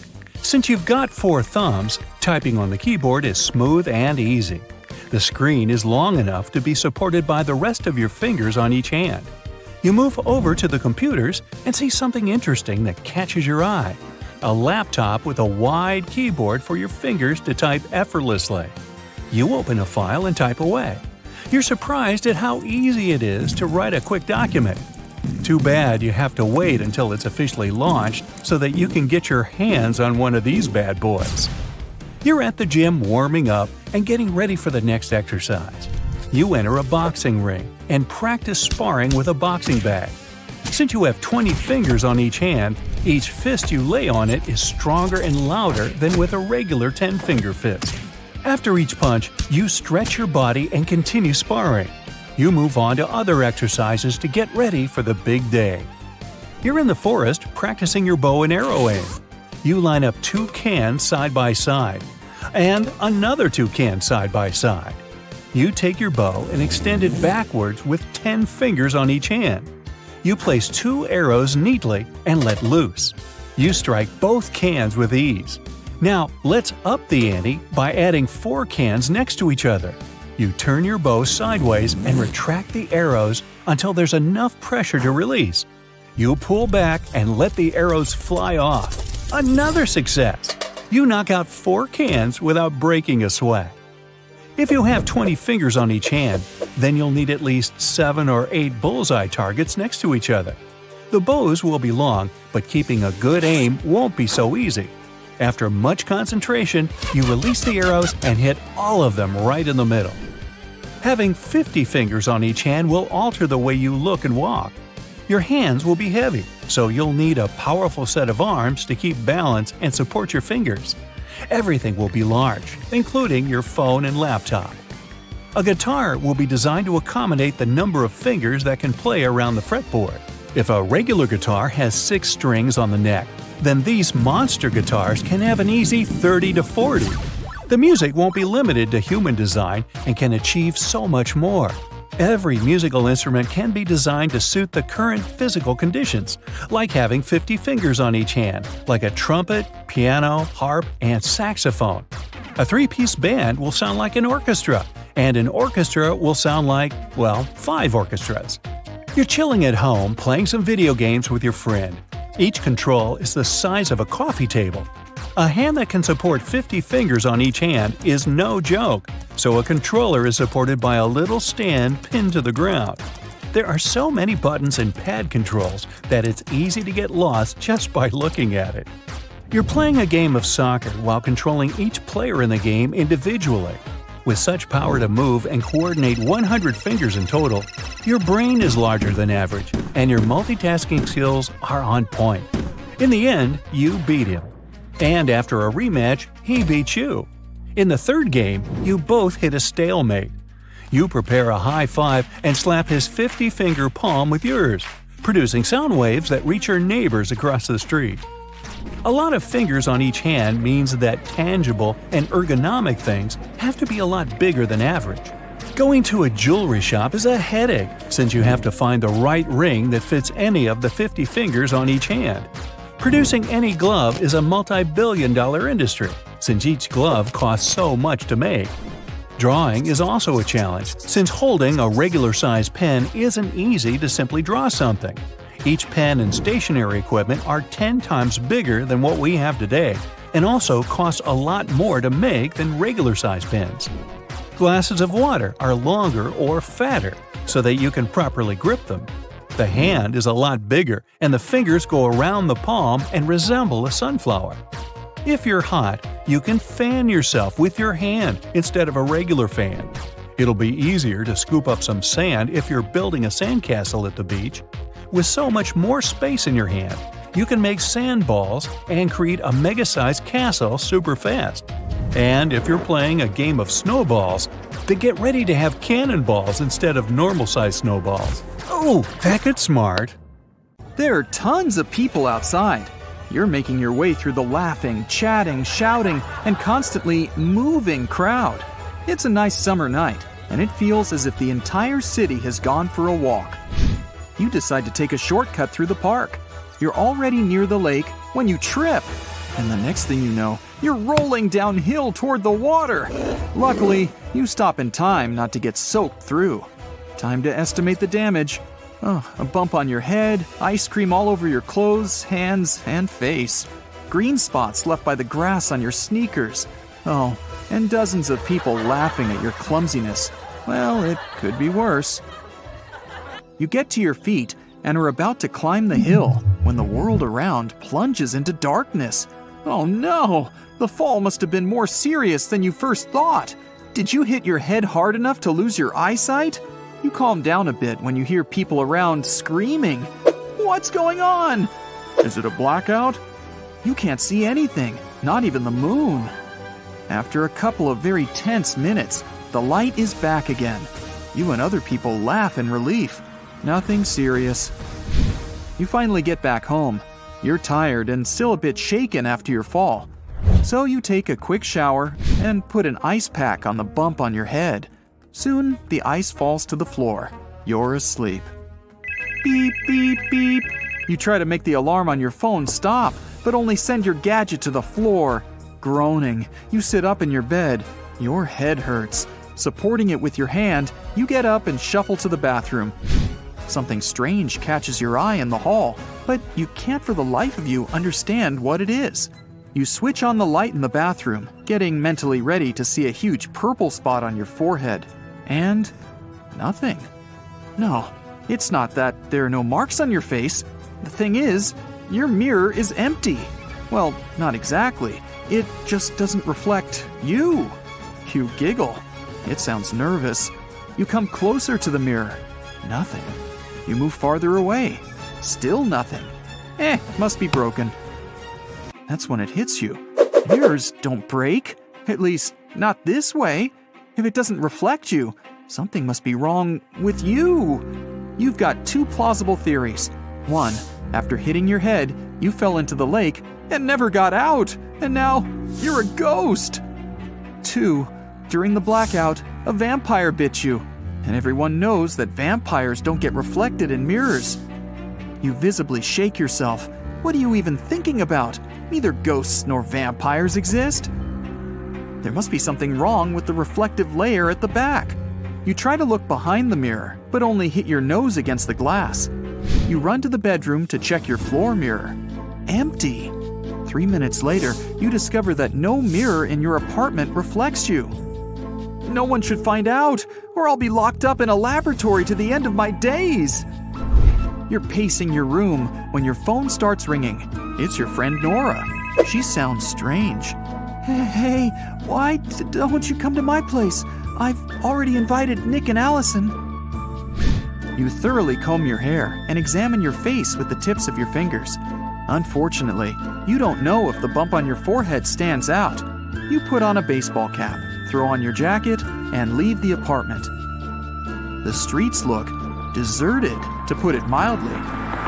Since you've got 4 thumbs, typing on the keyboard is smooth and easy. The screen is long enough to be supported by the rest of your fingers on each hand. You move over to the computers and see something interesting that catches your eye. A laptop with a wide keyboard for your fingers to type effortlessly. You open a file and type away. You're surprised at how easy it is to write a quick document. Too bad you have to wait until it's officially launched so that you can get your hands on one of these bad boys. You're at the gym warming up and getting ready for the next exercise. You enter a boxing ring and practice sparring with a boxing bag. Since you have 20 fingers on each hand, each fist you lay on it is stronger and louder than with a regular 10-finger fist. After each punch, you stretch your body and continue sparring. You move on to other exercises to get ready for the big day. You're in the forest practicing your bow and arrow aim. You line up 2 cans side by side, and another 2 cans side by side. You take your bow and extend it backwards with 10 fingers on each hand. You place 2 arrows neatly and let loose. You strike both cans with ease. Now, let's up the ante by adding 4 cans next to each other. You turn your bow sideways and retract the arrows until there's enough pressure to release. You pull back and let the arrows fly off. Another success! You knock out 4 cans without breaking a sweat. If you have 20 fingers on each hand, then you'll need at least 7 or 8 bullseye targets next to each other. The bows will be long, but keeping a good aim won't be so easy. After much concentration, you release the arrows and hit all of them right in the middle. Having 50 fingers on each hand will alter the way you look and walk. Your hands will be heavy, so you'll need a powerful set of arms to keep balance and support your fingers. Everything will be large, including your phone and laptop. A guitar will be designed to accommodate the number of fingers that can play around the fretboard. If a regular guitar has 6 strings on the neck, then these monster guitars can have an easy 30 to 40. The music won't be limited to human design and can achieve so much more. Every musical instrument can be designed to suit the current physical conditions, like having 50 fingers on each hand, like a trumpet, piano, harp, and saxophone. A 3-piece band will sound like an orchestra, and an orchestra will sound like, well, 5 orchestras. You're chilling at home playing some video games with your friend. Each control is the size of a coffee table. A hand that can support 50 fingers on each hand is no joke, so a controller is supported by a little stand pinned to the ground. There are so many buttons and pad controls that it's easy to get lost just by looking at it. You're playing a game of soccer while controlling each player in the game individually. With such power to move and coordinate 100 fingers in total, your brain is larger than average, and your multitasking skills are on point. In the end, you beat him. And after a rematch, he beats you. In the third game, you both hit a stalemate. You prepare a high five and slap his 50-finger palm with yours, producing sound waves that reach your neighbors across the street. A lot of fingers on each hand means that tangible and ergonomic things have to be a lot bigger than average. Going to a jewelry shop is a headache since you have to find the right ring that fits any of the 50 fingers on each hand. Producing any glove is a multi-billion-dollar industry, since each glove costs so much to make. Drawing is also a challenge, since holding a regular-sized pen isn't easy to simply draw something. Each pen and stationery equipment are 10 times bigger than what we have today, and also cost a lot more to make than regular-sized pens. Glasses of water are longer or fatter, so that you can properly grip them. The hand is a lot bigger, and the fingers go around the palm and resemble a sunflower. If you're hot, you can fan yourself with your hand instead of a regular fan. It'll be easier to scoop up some sand if you're building a sandcastle at the beach. With so much more space in your hand, you can make sand balls and create a mega-sized castle super fast. And if you're playing a game of snowballs, then get ready to have cannonballs instead of normal-sized snowballs. Oh, that gets smart! There are tons of people outside. You're making your way through the laughing, chatting, shouting, and constantly moving crowd. It's a nice summer night, and it feels as if the entire city has gone for a walk. You decide to take a shortcut through the park. You're already near the lake when you trip, and the next thing you know, you're rolling downhill toward the water. Luckily, you stop in time not to get soaked through. Time to estimate the damage. Oh, a bump on your head, ice cream all over your clothes, hands, and face. Green spots left by the grass on your sneakers. Oh, and dozens of people laughing at your clumsiness. Well, it could be worse. You get to your feet and are about to climb the hill when the world around plunges into darkness. Oh no! The fall must have been more serious than you first thought. Did you hit your head hard enough to lose your eyesight? You calm down a bit when you hear people around screaming. What's going on? Is it a blackout? You can't see anything, not even the moon. After a couple of very tense minutes, the light is back again. You and other people laugh in relief. Nothing serious. You finally get back home. You're tired and still a bit shaken after your fall. So you take a quick shower and put an ice pack on the bump on your head. Soon, the ice falls to the floor. You're asleep. Beep, beep, beep. You try to make the alarm on your phone stop, but only send your gadget to the floor. Groaning, you sit up in your bed. Your head hurts. Supporting it with your hand, you get up and shuffle to the bathroom. Something strange catches your eye in the hall, but you can't for the life of you understand what it is. You switch on the light in the bathroom, getting mentally ready to see a huge purple spot on your forehead. And nothing. No, it's not that there are no marks on your face. The thing is, your mirror is empty. Well, not exactly. It just doesn't reflect you. You giggle. It sounds nervous. You come closer to the mirror. Nothing. You move farther away. Still nothing. Must be broken. That's when it hits you. Mirrors don't break. At least, not this way. If it doesn't reflect you, something must be wrong with you. You've got two plausible theories. One, after hitting your head, you fell into the lake and never got out, and now you're a ghost. Two, during the blackout, a vampire bit you, and everyone knows that vampires don't get reflected in mirrors. You visibly shake yourself. What are you even thinking about? Neither ghosts nor vampires exist. There must be something wrong with the reflective layer at the back. You try to look behind the mirror, but only hit your nose against the glass. You run to the bedroom to check your floor mirror. Empty. 3 minutes later, you discover that no mirror in your apartment reflects you. No one should find out, or I'll be locked up in a laboratory to the end of my days. You're pacing your room when your phone starts ringing. It's your friend Nora. She sounds strange. Hey, why don't you come to my place? I've already invited Nick and Allison. You thoroughly comb your hair and examine your face with the tips of your fingers. Unfortunately, you don't know if the bump on your forehead stands out. You put on a baseball cap, throw on your jacket, and leave the apartment. The streets look deserted, to put it mildly.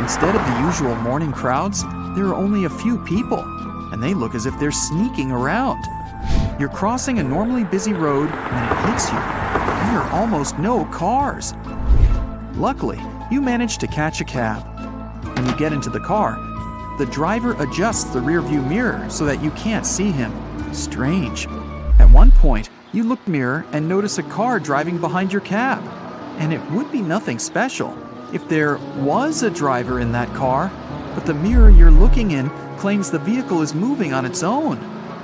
Instead of the usual morning crowds, there are only a few people, and they look as if they're sneaking around. You're crossing a normally busy road when it hits you. There are almost no cars. Luckily, you manage to catch a cab. When you get into the car, the driver adjusts the rearview mirror so that you can't see him. Strange. At one point, you look mirror and notice a car driving behind your cab. And it would be nothing special. if there was a driver in that car, but the mirror you're looking in claims the vehicle is moving on its own.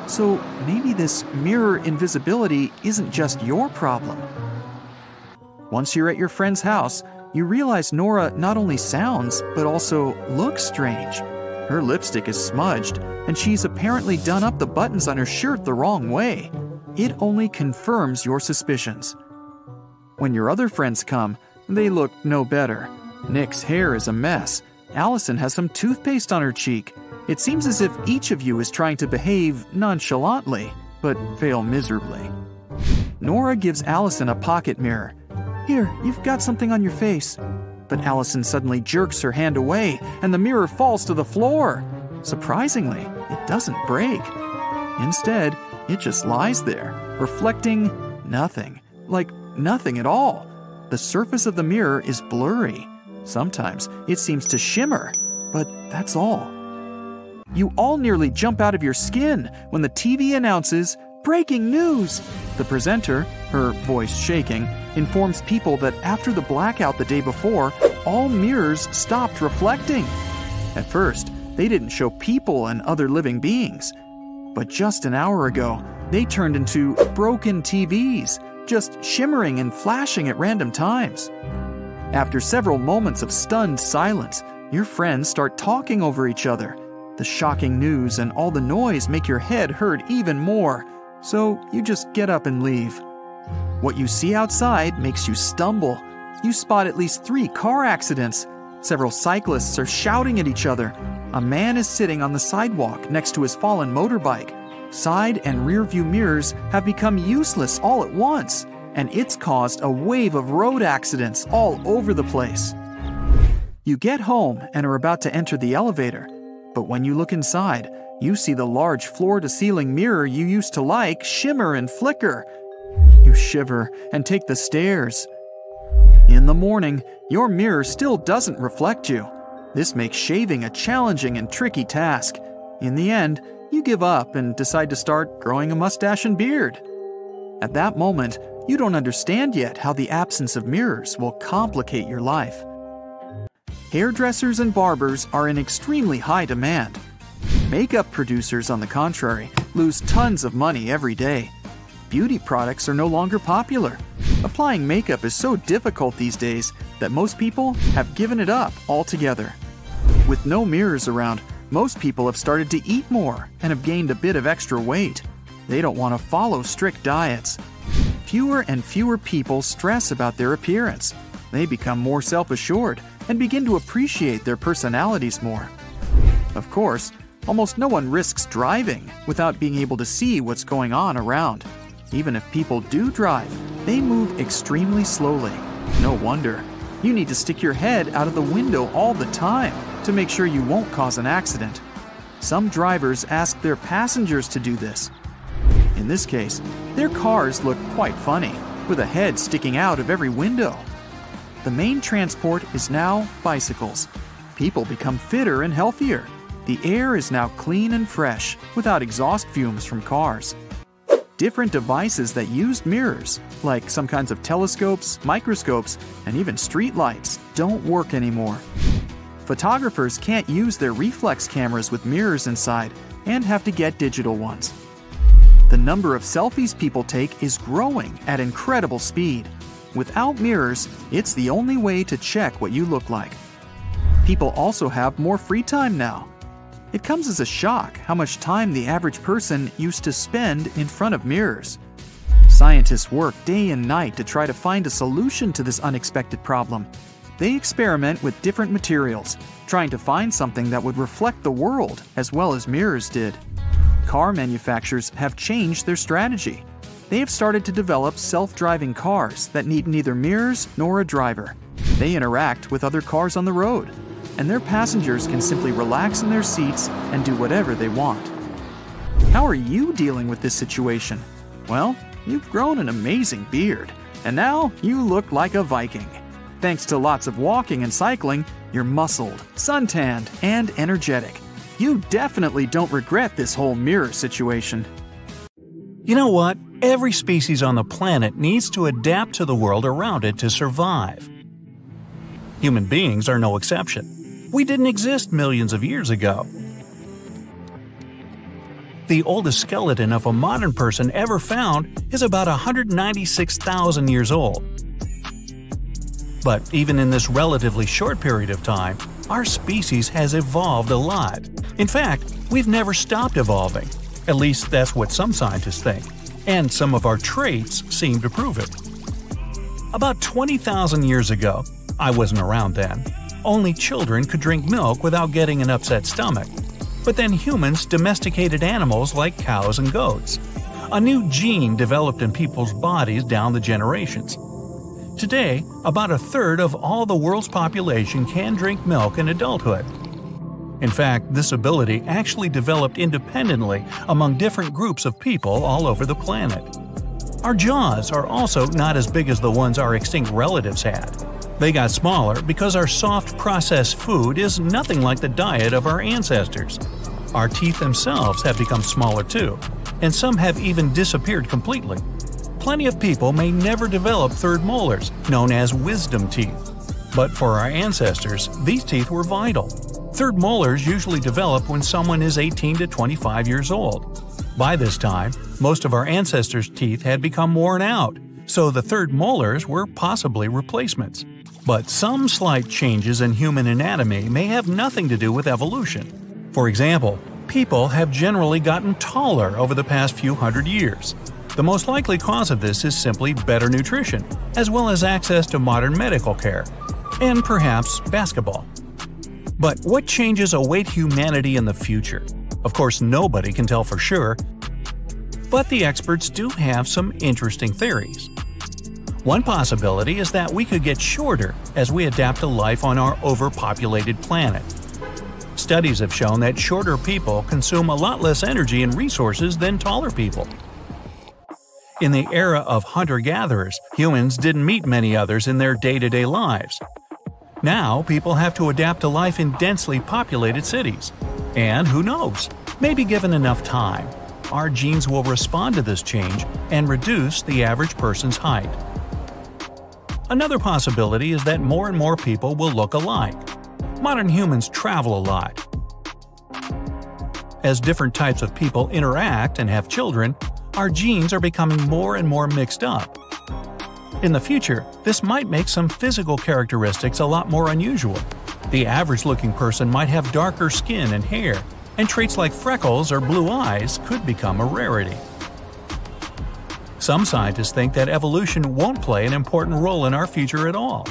So maybe this mirror invisibility isn't just your problem. Once you're at your friend's house, you realize Nora not only sounds, but also looks strange. Her lipstick is smudged, and she's apparently done up the buttons on her shirt the wrong way. It only confirms your suspicions. When your other friends come, they look no better. Nick's hair is a mess. Allison has some toothpaste on her cheek. It seems as if each of you is trying to behave nonchalantly, but fail miserably. Nora gives Allison a pocket mirror. "Here, you've got something on your face." But Allison suddenly jerks her hand away, and the mirror falls to the floor. Surprisingly, it doesn't break. Instead, it just lies there, reflecting nothing. Like nothing at all. The surface of the mirror is blurry. Sometimes it seems to shimmer, but that's all. You all nearly jump out of your skin when the TV announces, "Breaking news!" The presenter, her voice shaking, informs people that after the blackout the day before, all mirrors stopped reflecting. At first, they didn't show people and other living beings. But just an hour ago, they turned into broken TVs, just shimmering and flashing at random times. After several moments of stunned silence, your friends start talking over each other. The shocking news and all the noise make your head hurt even more, so you just get up and leave. What you see outside makes you stumble. You spot at least 3 car accidents. Several cyclists are shouting at each other. A man is sitting on the sidewalk next to his fallen motorbike. Side and rear view mirrors have become useless all at once, and it's caused a wave of road accidents all over the place. You get home and are about to enter the elevator, but when you look inside, you see the large floor-to-ceiling mirror you used to like shimmer and flicker. You shiver and take the stairs. In the morning, your mirror still doesn't reflect you. This makes shaving a challenging and tricky task. In the end, you give up and decide to start growing a mustache and beard. At that moment, you don't understand yet how the absence of mirrors will complicate your life. Hairdressers and barbers are in extremely high demand. Makeup producers, on the contrary, lose tons of money every day. Beauty products are no longer popular. Applying makeup is so difficult these days that most people have given it up altogether. With no mirrors around, most people have started to eat more and have gained a bit of extra weight. They don't want to follow strict diets. Fewer and fewer people stress about their appearance. They become more self-assured and begin to appreciate their personalities more. Of course, almost no one risks driving without being able to see what's going on around. Even if people do drive, they move extremely slowly. No wonder. You need to stick your head out of the window all the time to make sure you won't cause an accident. Some drivers ask their passengers to do this. In this case, their cars look quite funny, with a head sticking out of every window. The main transport is now bicycles. People become fitter and healthier. The air is now clean and fresh, without exhaust fumes from cars. Different devices that used mirrors, like some kinds of telescopes, microscopes, and even streetlights, don't work anymore. Photographers can't use their reflex cameras with mirrors inside and have to get digital ones. The number of selfies people take is growing at incredible speed. Without mirrors, it's the only way to check what you look like. People also have more free time now. It comes as a shock how much time the average person used to spend in front of mirrors. Scientists work day and night to try to find a solution to this unexpected problem. They experiment with different materials, trying to find something that would reflect the world as well as mirrors did. Car manufacturers have changed their strategy. They have started to develop self-driving cars that need neither mirrors nor a driver. They interact with other cars on the road, and their passengers can simply relax in their seats and do whatever they want. How are you dealing with this situation? Well, you've grown an amazing beard, and now you look like a Viking. Thanks to lots of walking and cycling, you're muscled, suntanned, and energetic. You definitely don't regret this whole mirror situation. You know what? Every species on the planet needs to adapt to the world around it to survive. Human beings are no exception. We didn't exist millions of years ago. The oldest skeleton of a modern person ever found is about 196,000 years old. But even in this relatively short period of time, our species has evolved a lot. In fact, we've never stopped evolving. At least that's what some scientists think. And some of our traits seem to prove it. About 20,000 years ago, I wasn't around then, only children could drink milk without getting an upset stomach. But then humans domesticated animals like cows and goats. A new gene developed in people's bodies down the generations. Today, about a third of all the world's population can drink milk in adulthood. In fact, this ability actually developed independently among different groups of people all over the planet. Our jaws are also not as big as the ones our extinct relatives had. They got smaller because our soft processed food is nothing like the diet of our ancestors. Our teeth themselves have become smaller too, and some have even disappeared completely. Plenty of people may never develop third molars, known as wisdom teeth. But for our ancestors, these teeth were vital. Third molars usually develop when someone is 18 to 25 years old. By this time, most of our ancestors' teeth had become worn out, so the third molars were possibly replacements. But some slight changes in human anatomy may have nothing to do with evolution. For example, people have generally gotten taller over the past few hundred years. The most likely cause of this is simply better nutrition, as well as access to modern medical care, and perhaps basketball. But what changes await humanity in the future? Of course, nobody can tell for sure, but the experts do have some interesting theories. One possibility is that we could get shorter as we adapt to life on our overpopulated planet. Studies have shown that shorter people consume a lot less energy and resources than taller people. In the era of hunter-gatherers, humans didn't meet many others in their day-to-day lives. Now, people have to adapt to life in densely populated cities. And who knows, maybe given enough time, our genes will respond to this change and reduce the average person's height. Another possibility is that more and more people will look alike. Modern humans travel a lot. As different types of people interact and have children, our genes are becoming more and more mixed up. In the future, this might make some physical characteristics a lot more unusual. The average-looking person might have darker skin and hair, and traits like freckles or blue eyes could become a rarity. Some scientists think that evolution won't play an important role in our future at all.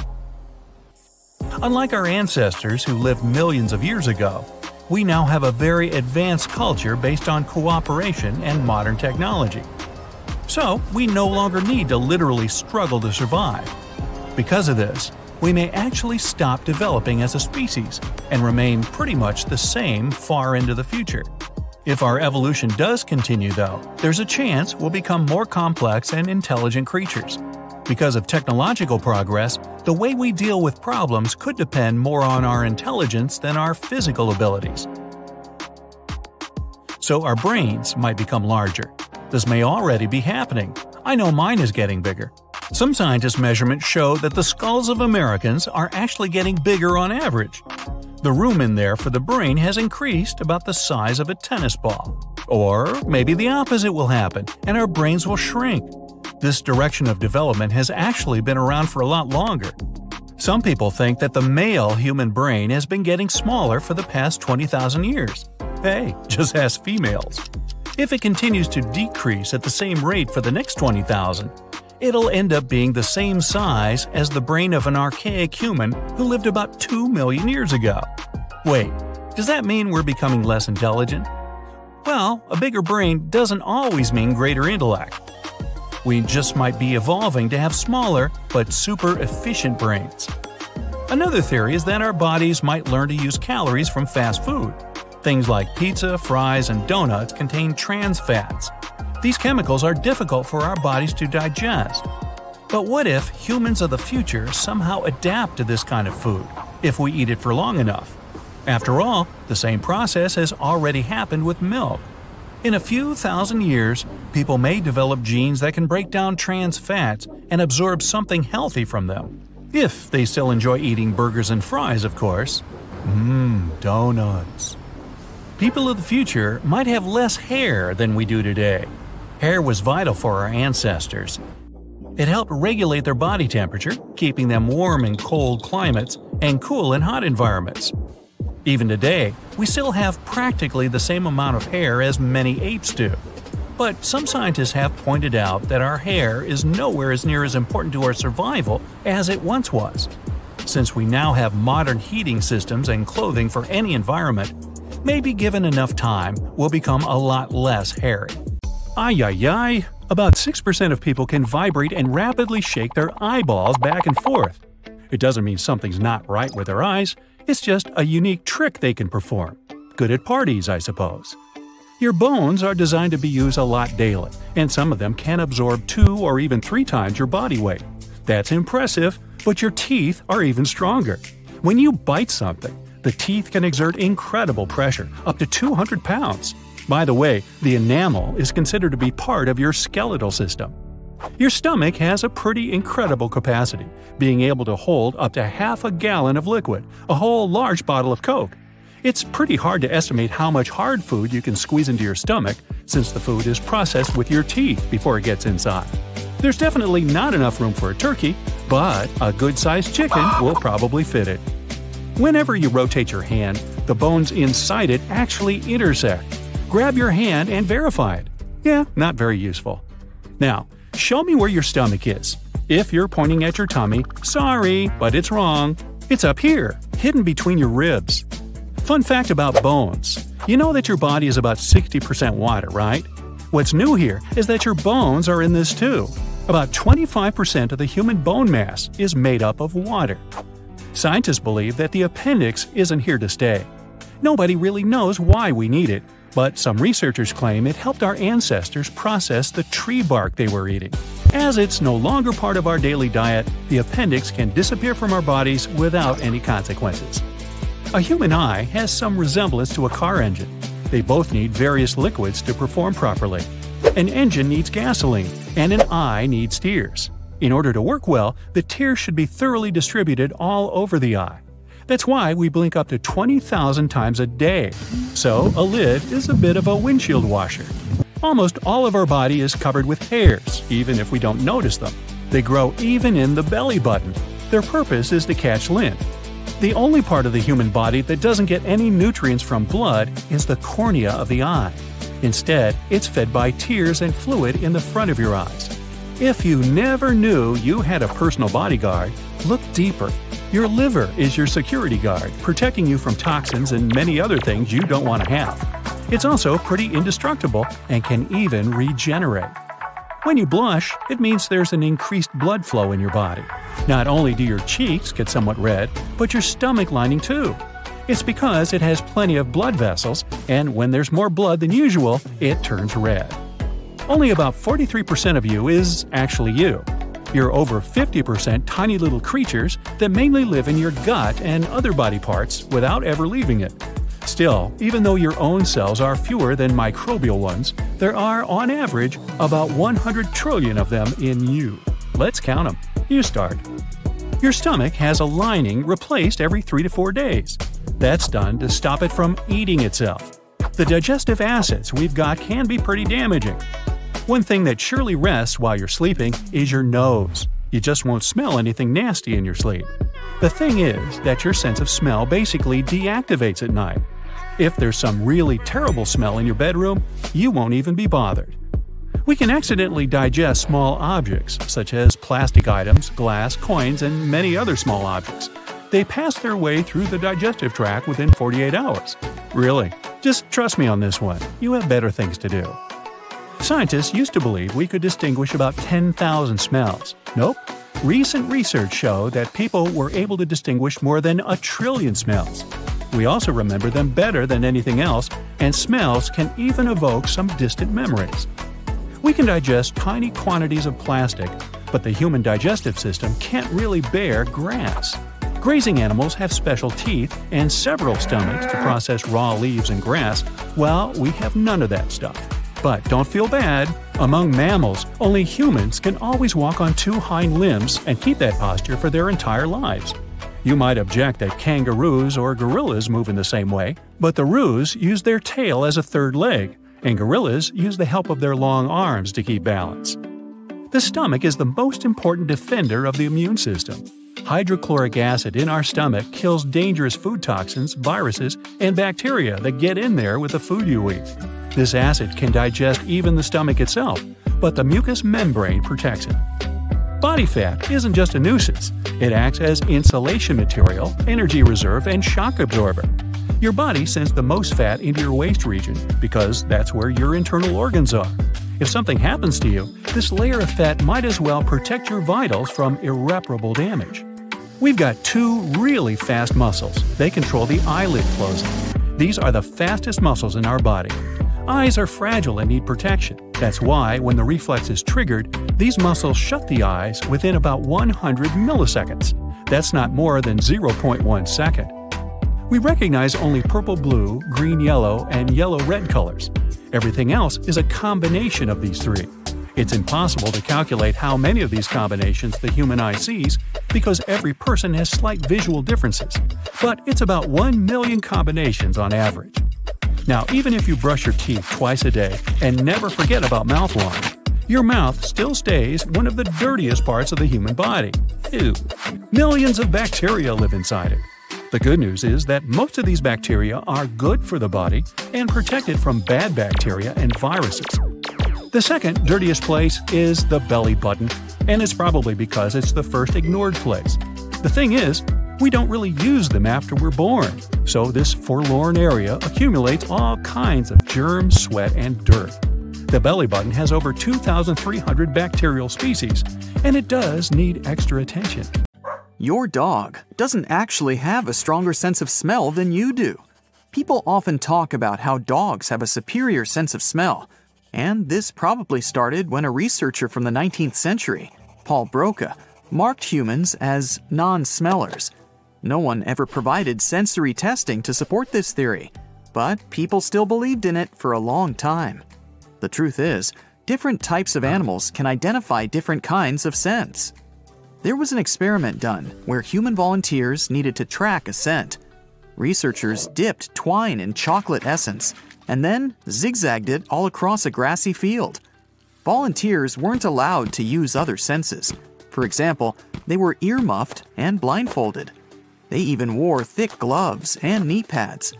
Unlike our ancestors who lived millions of years ago, we now have a very advanced culture based on cooperation and modern technology. So, we no longer need to literally struggle to survive. Because of this, we may actually stop developing as a species and remain pretty much the same far into the future. If our evolution does continue, though, there's a chance we'll become more complex and intelligent creatures. Because of technological progress, the way we deal with problems could depend more on our intelligence than our physical abilities. So our brains might become larger. This may already be happening. I know mine is getting bigger. Some scientists' measurements show that the skulls of Americans are actually getting bigger on average. The room in there for the brain has increased about the size of a tennis ball. Or maybe the opposite will happen, and our brains will shrink. This direction of development has actually been around for a lot longer. Some people think that the male human brain has been getting smaller for the past 20,000 years. Hey, just ask females. If it continues to decrease at the same rate for the next 20,000, it'll end up being the same size as the brain of an archaic human who lived about 2 million years ago. Wait, does that mean we're becoming less intelligent? Well, a bigger brain doesn't always mean greater intellect. We just might be evolving to have smaller but super efficient brains. Another theory is that our bodies might learn to use calories from fast food. Things like pizza, fries, and donuts contain trans fats. These chemicals are difficult for our bodies to digest. But what if humans of the future somehow adapt to this kind of food, if we eat it for long enough? After all, the same process has already happened with milk. In a few thousand years, people may develop genes that can break down trans fats and absorb something healthy from them. If they still enjoy eating burgers and fries, of course. Donuts. People of the future might have less hair than we do today. Hair was vital for our ancestors. It helped regulate their body temperature, keeping them warm in cold climates and cool in hot environments. Even today, we still have practically the same amount of hair as many apes do. But some scientists have pointed out that our hair is nowhere as near as important to our survival as it once was. Since we now have modern heating systems and clothing for any environment, maybe given enough time, we'll become a lot less hairy. Ay. About 6% of people can vibrate and rapidly shake their eyeballs back and forth. It doesn't mean something's not right with their eyes, it's just a unique trick they can perform. Good at parties, I suppose. Your bones are designed to be used a lot daily, and some of them can absorb 2 or even 3 times your body weight. That's impressive, but your teeth are even stronger. When you bite something, the teeth can exert incredible pressure, up to 200 pounds. By the way, the enamel is considered to be part of your skeletal system. Your stomach has a pretty incredible capacity, being able to hold up to half a gallon of liquid, a whole large bottle of Coke. It's pretty hard to estimate how much hard food you can squeeze into your stomach, since the food is processed with your teeth before it gets inside. There's definitely not enough room for a turkey, but a good-sized chicken will probably fit it. Whenever you rotate your hand, the bones inside it actually intersect. Grab your hand and verify it. Yeah, not very useful. Now, show me where your stomach is. If you're pointing at your tummy, sorry, but it's wrong. It's up here, hidden between your ribs. Fun fact about bones. You know that your body is about 60% water, right? What's new here is that your bones are in this too. About 25% of the human bone mass is made up of water. Scientists believe that the appendix isn't here to stay. Nobody really knows why we need it, but some researchers claim it helped our ancestors process the tree bark they were eating. As it's no longer part of our daily diet, the appendix can disappear from our bodies without any consequences. A human eye has some resemblance to a car engine. They both need various liquids to perform properly. An engine needs gasoline, and an eye needs tears. In order to work well, the tears should be thoroughly distributed all over the eye. That's why we blink up to 20,000 times a day. So, a lid is a bit of a windshield washer. Almost all of our body is covered with hairs, even if we don't notice them. They grow even in the belly button. Their purpose is to catch lint. The only part of the human body that doesn't get any nutrients from blood is the cornea of the eye. Instead, it's fed by tears and fluid in the front of your eyes. If you never knew you had a personal bodyguard, look deeper. Your liver is your security guard, protecting you from toxins and many other things you don't want to have. It's also pretty indestructible and can even regenerate. When you blush, it means there's an increased blood flow in your body. Not only do your cheeks get somewhat red, but your stomach lining too. It's because it has plenty of blood vessels, and when there's more blood than usual, it turns red. Only about 43% of you is actually you. You're over 50% tiny little creatures that mainly live in your gut and other body parts without ever leaving it. Still, even though your own cells are fewer than microbial ones, there are, on average, about 100 trillion of them in you. Let's count them. You start. Your stomach has a lining replaced every 3 to 4 days. That's done to stop it from eating itself. The digestive acids we've got can be pretty damaging. One thing that surely rests while you're sleeping is your nose. You just won't smell anything nasty in your sleep. The thing is that your sense of smell basically deactivates at night. If there's some really terrible smell in your bedroom, you won't even be bothered. We can accidentally digest small objects, such as plastic items, glass, coins, and many other small objects. They pass their way through the digestive tract within 48 hours. Really, just trust me on this one. You have better things to do. Scientists used to believe we could distinguish about 10,000 smells. Nope. Recent research showed that people were able to distinguish more than 1 trillion smells. We also remember them better than anything else, and smells can even evoke some distant memories. We can digest tiny quantities of plastic, but the human digestive system can't really bear grass. Grazing animals have special teeth and several stomachs to process raw leaves and grass, while we have none of that stuff. But don't feel bad. Among mammals, only humans can always walk on two hind limbs and keep that posture for their entire lives. You might object that kangaroos or gorillas move in the same way, but the roos use their tail as a third leg, and gorillas use the help of their long arms to keep balance. The stomach is the most important defender of the immune system. Hydrochloric acid in our stomach kills dangerous food toxins, viruses, and bacteria that get in there with the food you eat. This acid can digest even the stomach itself, but the mucous membrane protects it. Body fat isn't just a nuisance. It acts as insulation material, energy reserve, and shock absorber. Your body sends the most fat into your waist region because that's where your internal organs are. If something happens to you, this layer of fat might as well protect your vitals from irreparable damage. We've got two really fast muscles. They control the eyelid closing. These are the fastest muscles in our body. Eyes are fragile and need protection. That's why, when the reflex is triggered, these muscles shut the eyes within about 100 milliseconds. That's not more than 0.1 second. We recognize only purple-blue, green-yellow, and yellow-red colors. Everything else is a combination of these three. It's impossible to calculate how many of these combinations the human eye sees because every person has slight visual differences, but it's about 1 million combinations on average. Now, even if you brush your teeth twice a day and never forget about mouthwash, your mouth still stays one of the dirtiest parts of the human body. Ew. Millions of bacteria live inside it. The good news is that most of these bacteria are good for the body and protect it from bad bacteria and viruses. The second dirtiest place is the belly button, and it's probably because it's the first ignored place. The thing is, we don't really use them after we're born, so this forlorn area accumulates all kinds of germs, sweat, and dirt. The belly button has over 2,300 bacterial species, and it does need extra attention. Your dog doesn't actually have a stronger sense of smell than you do. People often talk about how dogs have a superior sense of smell, and this probably started when a researcher from the 19th century, Paul Broca, marked humans as non-smellers. No one ever provided sensory testing to support this theory, but people still believed in it for a long time. The truth is, different types of animals can identify different kinds of scents. There was an experiment done where human volunteers needed to track a scent. Researchers dipped twine in chocolate essence and then zigzagged it all across a grassy field. Volunteers weren't allowed to use other senses. For example, they were ear-muffed and blindfolded. They even wore thick gloves and knee pads.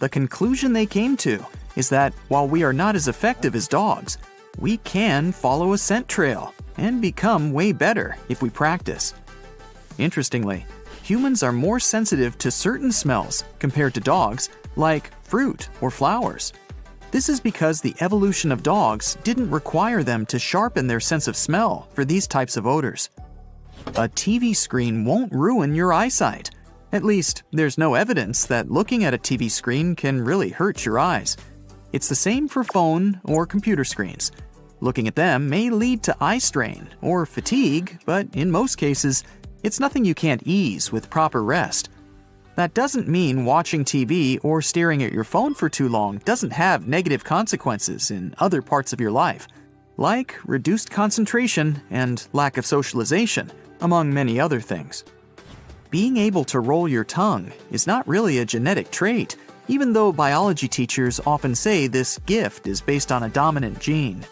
The conclusion they came to is that while we are not as effective as dogs, we can follow a scent trail and become way better if we practice. Interestingly, humans are more sensitive to certain smells compared to dogs, like fruit or flowers. This is because the evolution of dogs didn't require them to sharpen their sense of smell for these types of odors. A TV screen won't ruin your eyesight. At least, there's no evidence that looking at a TV screen can really hurt your eyes. It's the same for phone or computer screens. Looking at them may lead to eye strain or fatigue, but in most cases, it's nothing you can't ease with proper rest. That doesn't mean watching TV or staring at your phone for too long doesn't have negative consequences in other parts of your life, like reduced concentration and lack of socialization, among many other things. Being able to roll your tongue is not really a genetic trait, even though biology teachers often say this gift is based on a dominant gene.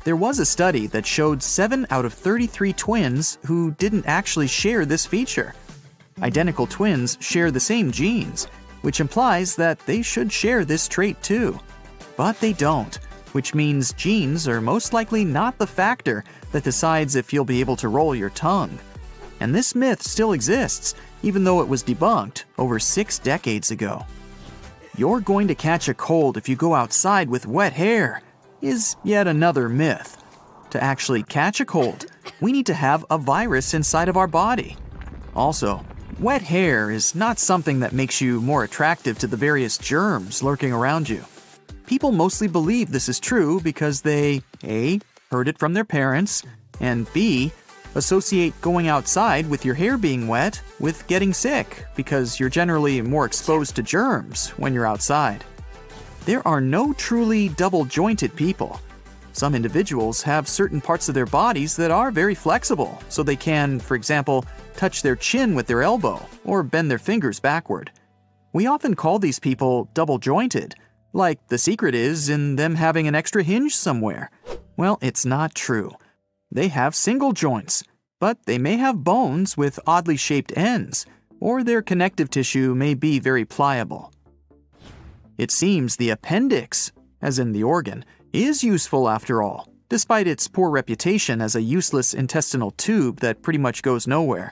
There was a study that showed 7 out of 33 twins who didn't actually share this feature. Identical twins share the same genes, which implies that they should share this trait too. But they don't, which means genes are most likely not the factor that decides if you'll be able to roll your tongue. And this myth still exists, even though it was debunked over 6 decades ago. You're going to catch a cold if you go outside with wet hair is yet another myth. To actually catch a cold, we need to have a virus inside of our body. Also, wet hair is not something that makes you more attractive to the various germs lurking around you. People mostly believe this is true because they A. heard it from their parents, and B. associate going outside with your hair being wet with getting sick because you're generally more exposed to germs when you're outside. There are no truly double-jointed people. Some individuals have certain parts of their bodies that are very flexible, so they can, for example, touch their chin with their elbow or bend their fingers backward. We often call these people double-jointed, like the secret is in them having an extra hinge somewhere. Well, it's not true. They have single joints, but they may have bones with oddly shaped ends, or their connective tissue may be very pliable. It seems the appendix, as in the organ, is useful after all, despite its poor reputation as a useless intestinal tube that pretty much goes nowhere.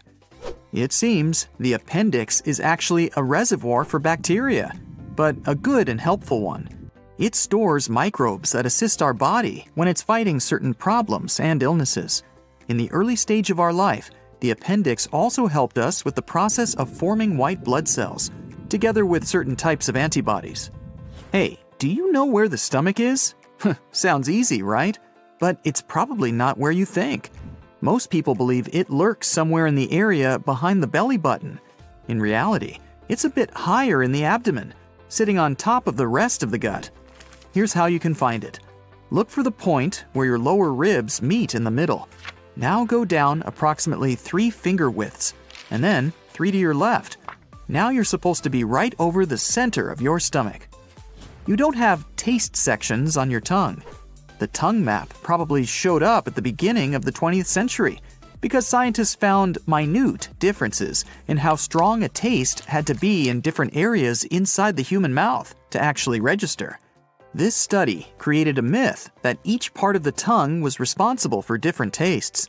It seems the appendix is actually a reservoir for bacteria, but a good and helpful one. It stores microbes that assist our body when it's fighting certain problems and illnesses. In the early stage of our life, the appendix also helped us with the process of forming white blood cells, together with certain types of antibodies. Hey, do you know where the stomach is? Sounds easy, right? But it's probably not where you think. Most people believe it lurks somewhere in the area behind the belly button. In reality, it's a bit higher in the abdomen, sitting on top of the rest of the gut. Here's how you can find it. Look for the point where your lower ribs meet in the middle. Now go down approximately 3 finger widths, and then 3 to your left. Now you're supposed to be right over the center of your stomach. You don't have taste sections on your tongue. The tongue map probably showed up at the beginning of the 20th century because scientists found minute differences in how strong a taste had to be in different areas inside the human mouth to actually register. This study created a myth that each part of the tongue was responsible for different tastes.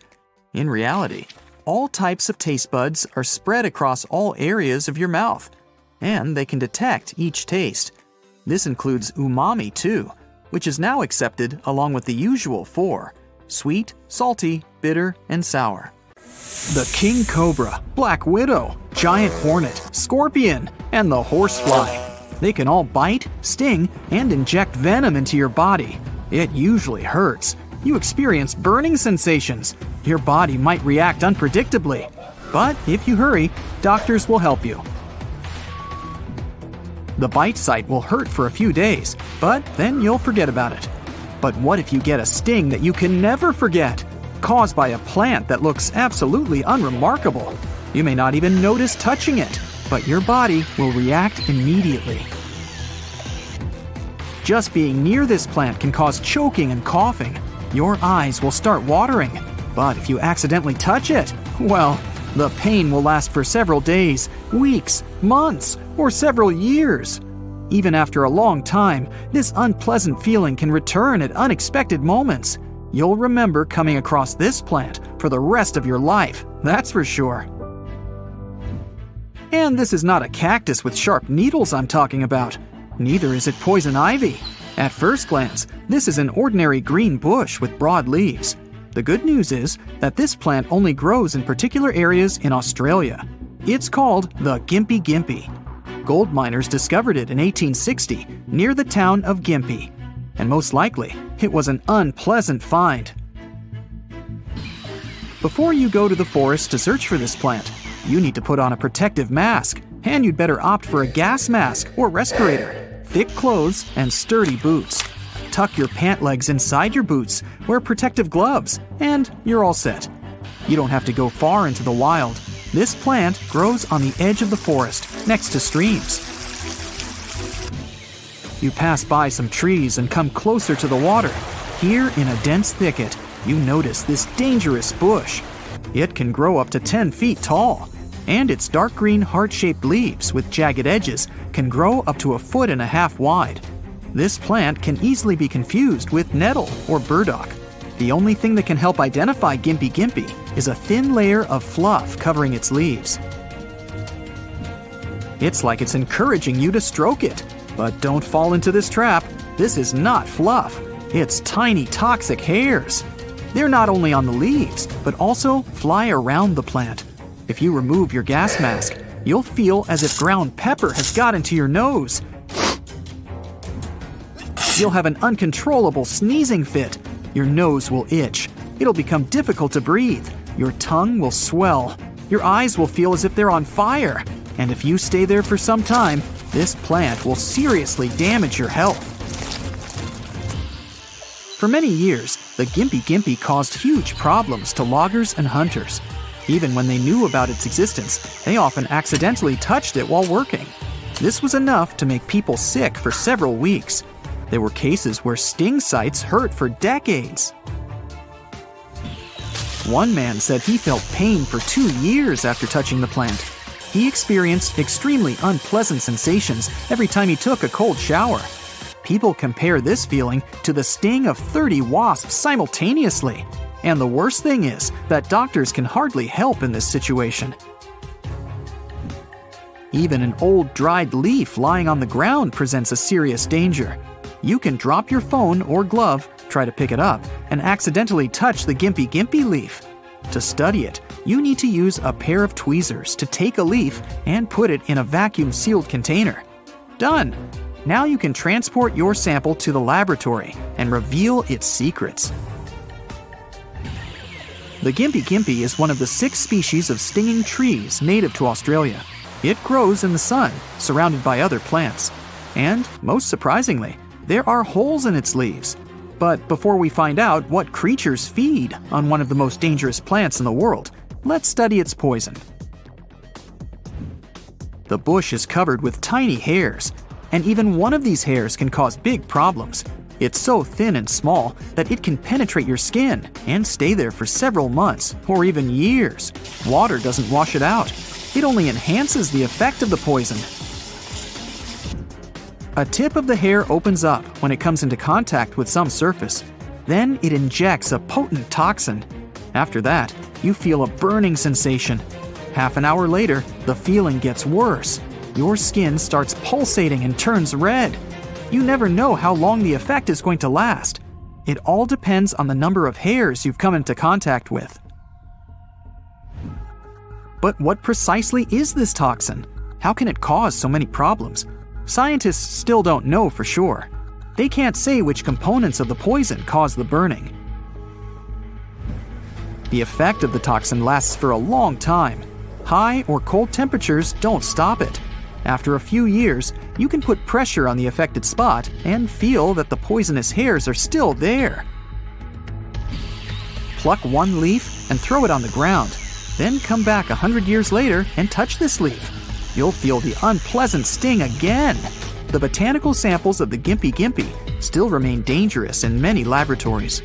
In reality, all types of taste buds are spread across all areas of your mouth, and they can detect each taste. This includes umami too, which is now accepted along with the usual 4: sweet, salty, bitter, and sour. The king cobra, black widow, giant hornet, scorpion, and the horsefly. They can all bite, sting, and inject venom into your body. It usually hurts. You experience burning sensations. Your body might react unpredictably. But if you hurry, doctors will help you. The bite site will hurt for a few days, but then you'll forget about it. But what if you get a sting that you can never forget, caused by a plant that looks absolutely unremarkable? You may not even notice touching it, but your body will react immediately. Just being near this plant can cause choking and coughing. Your eyes will start watering. But if you accidentally touch it, well, the pain will last for several days, weeks, months, or several years. Even after a long time, this unpleasant feeling can return at unexpected moments. You'll remember coming across this plant for the rest of your life, that's for sure. And this is not a cactus with sharp needles I'm talking about. Neither is it poison ivy. At first glance, this is an ordinary green bush with broad leaves. The good news is that this plant only grows in particular areas in Australia. It's called the Gympie Gympie. Gold miners discovered it in 1860 near the town of Gympie, and most likely it was an unpleasant find. Before you go to the forest to search for this plant, you need to put on a protective mask, and you'd better opt for a gas mask or respirator, thick clothes, and sturdy boots. Tuck your pant legs inside your boots, wear protective gloves, and you're all set. You don't have to go far into the wild. This plant grows on the edge of the forest, next to streams. You pass by some trees and come closer to the water. Here, in a dense thicket, you notice this dangerous bush. It can grow up to 10 feet tall, and its dark green heart-shaped leaves with jagged edges can grow up to 1.5 feet wide. This plant can easily be confused with nettle or burdock. The only thing that can help identify Gympie Gympie is a thin layer of fluff covering its leaves. It's like it's encouraging you to stroke it. But don't fall into this trap. This is not fluff. It's tiny toxic hairs. They're not only on the leaves, but also fly around the plant. If you remove your gas mask, you'll feel as if ground pepper has got into your nose. You'll have an uncontrollable sneezing fit. Your nose will itch. It'll become difficult to breathe. Your tongue will swell. Your eyes will feel as if they're on fire. And if you stay there for some time, this plant will seriously damage your health. For many years, the Gimpy Gimpy caused huge problems to loggers and hunters. Even when they knew about its existence, they often accidentally touched it while working. This was enough to make people sick for several weeks. There were cases where sting sites hurt for decades. One man said he felt pain for 2 years after touching the plant. He experienced extremely unpleasant sensations every time he took a cold shower. People compare this feeling to the sting of 30 wasps simultaneously. And the worst thing is that doctors can hardly help in this situation. Even an old dried leaf lying on the ground presents a serious danger. You can drop your phone or glove, try to pick it up, and accidentally touch the Gimpy Gimpy leaf. To study it, you need to use a pair of tweezers to take a leaf and put it in a vacuum-sealed container. Done! Now you can transport your sample to the laboratory and reveal its secrets. The Gimpy Gimpy is one of the 6 species of stinging trees native to Australia. It grows in the sun, surrounded by other plants. And, most surprisingly, there are holes in its leaves. But before we find out what creatures feed on one of the most dangerous plants in the world, let's study its poison. The bush is covered with tiny hairs, and even one of these hairs can cause big problems. It's so thin and small that it can penetrate your skin and stay there for several months or even years. Water doesn't wash it out. It only enhances the effect of the poison. A tip of the hair opens up when it comes into contact with some surface. Then it injects a potent toxin. After that, you feel a burning sensation. Half an hour later, the feeling gets worse. Your skin starts pulsating and turns red. You never know how long the effect is going to last. It all depends on the number of hairs you've come into contact with. But what precisely is this toxin? How can it cause so many problems? Scientists still don't know for sure. They can't say which components of the poison cause the burning. The effect of the toxin lasts for a long time. High or cold temperatures don't stop it. After a few years, you can put pressure on the affected spot and feel that the poisonous hairs are still there. Pluck one leaf and throw it on the ground. Then come back 100 years later and touch this leaf. You'll feel the unpleasant sting again. The botanical samples of the Gimpy Gimpy still remain dangerous in many laboratories.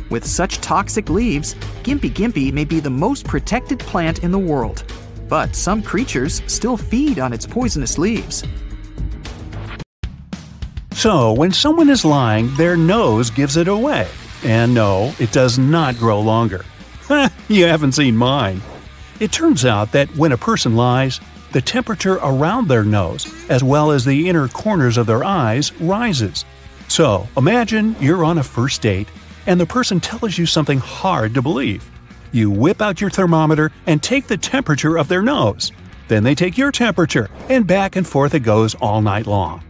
With such toxic leaves, Gimpy Gimpy may be the most protected plant in the world. But some creatures still feed on its poisonous leaves. So, when someone is lying, their nose gives it away. And no, it does not grow longer. You haven't seen mine. It turns out that when a person lies, the temperature around their nose, as well as the inner corners of their eyes, rises. So, imagine you're on a first date, and the person tells you something hard to believe. You whip out your thermometer and take the temperature of their nose. Then they take your temperature, and back and forth it goes all night long.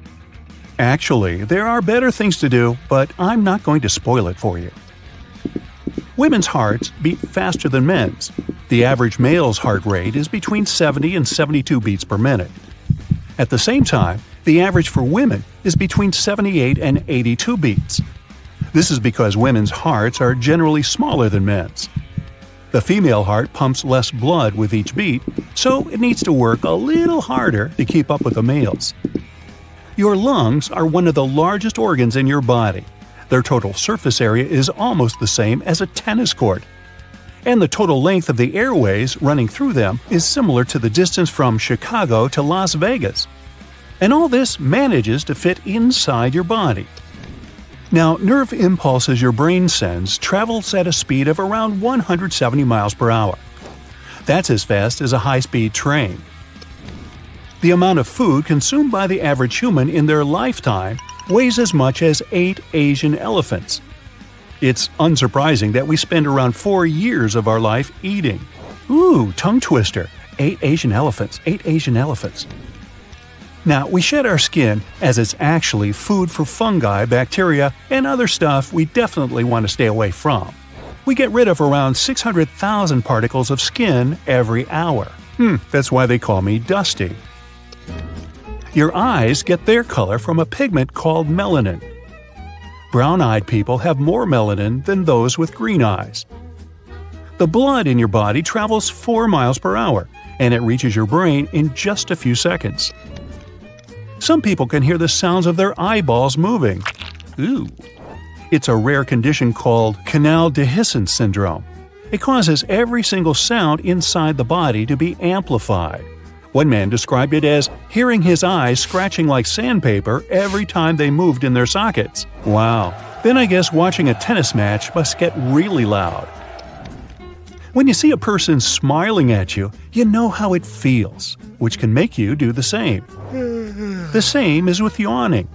Actually, there are better things to do, but I'm not going to spoil it for you. Women's hearts beat faster than men's. The average male's heart rate is between 70 and 72 beats per minute. At the same time, the average for women is between 78 and 82 beats. This is because women's hearts are generally smaller than men's. The female heart pumps less blood with each beat, so it needs to work a little harder to keep up with the male's. Your lungs are one of the largest organs in your body. Their total surface area is almost the same as a tennis court. And the total length of the airways running through them is similar to the distance from Chicago to Las Vegas. And all this manages to fit inside your body. Now, nerve impulses your brain sends travels at a speed of around 170 miles per hour. That's as fast as a high-speed train. The amount of food consumed by the average human in their lifetime weighs as much as 8 Asian elephants. It's unsurprising that we spend around 4 years of our life eating. Ooh, tongue twister. 8 Asian elephants, 8 Asian elephants. Now, we shed our skin as it's actually food for fungi, bacteria, and other stuff we definitely want to stay away from. We get rid of around 600,000 particles of skin every hour. That's why they call me Dusty. Your eyes get their color from a pigment called melanin. Brown-eyed people have more melanin than those with green eyes. The blood in your body travels 4 miles per hour, and it reaches your brain in just a few seconds. Some people can hear the sounds of their eyeballs moving. Ooh. It's a rare condition called canal dehiscence syndrome. It causes every single sound inside the body to be amplified. One man described it as hearing his eyes scratching like sandpaper every time they moved in their sockets. Wow. Then I guess watching a tennis match must get really loud. When you see a person smiling at you, you know how it feels, which can make you do the same. The same is with yawning.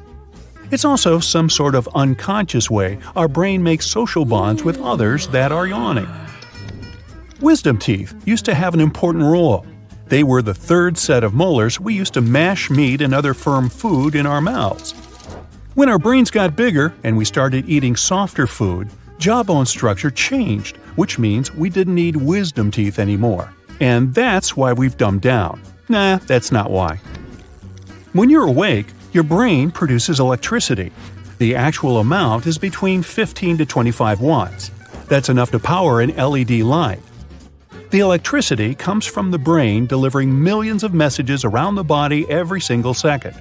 It's also some sort of unconscious way our brain makes social bonds with others that are yawning. Wisdom teeth used to have an important role. They were the third set of molars we used to mash meat and other firm food in our mouths. When our brains got bigger and we started eating softer food, jawbone structure changed, which means we didn't need wisdom teeth anymore. And that's why we've dumbed down. Nah, that's not why. When you're awake, your brain produces electricity. The actual amount is between 15 to 25 watts. That's enough to power an LED light. The electricity comes from the brain delivering millions of messages around the body every single second.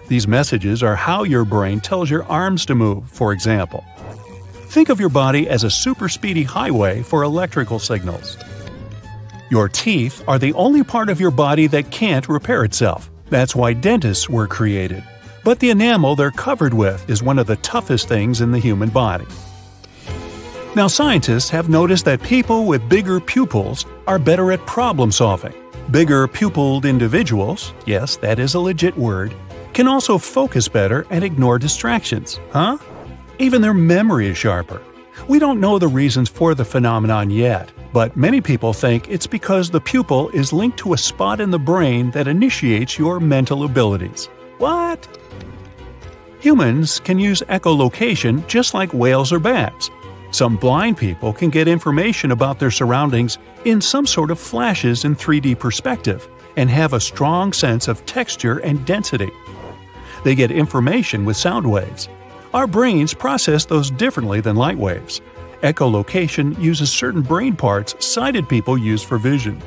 These messages are how your brain tells your arms to move, for example. Think of your body as a super speedy highway for electrical signals. Your teeth are the only part of your body that can't repair itself. That's why dentists were created. But the enamel they're covered with is one of the toughest things in the human body. Now, scientists have noticed that people with bigger pupils are better at problem solving. Bigger pupilled individuals, yes, that is a legit word, can also focus better and ignore distractions, huh? Even their memory is sharper. We don't know the reasons for the phenomenon yet, but many people think it's because the pupil is linked to a spot in the brain that initiates your mental abilities. What? Humans can use echolocation just like whales or bats. Some blind people can get information about their surroundings in some sort of flashes in 3D perspective and have a strong sense of texture and density. They get information with sound waves. Our brains process those differently than light waves. Echolocation uses certain brain parts sighted people use for vision.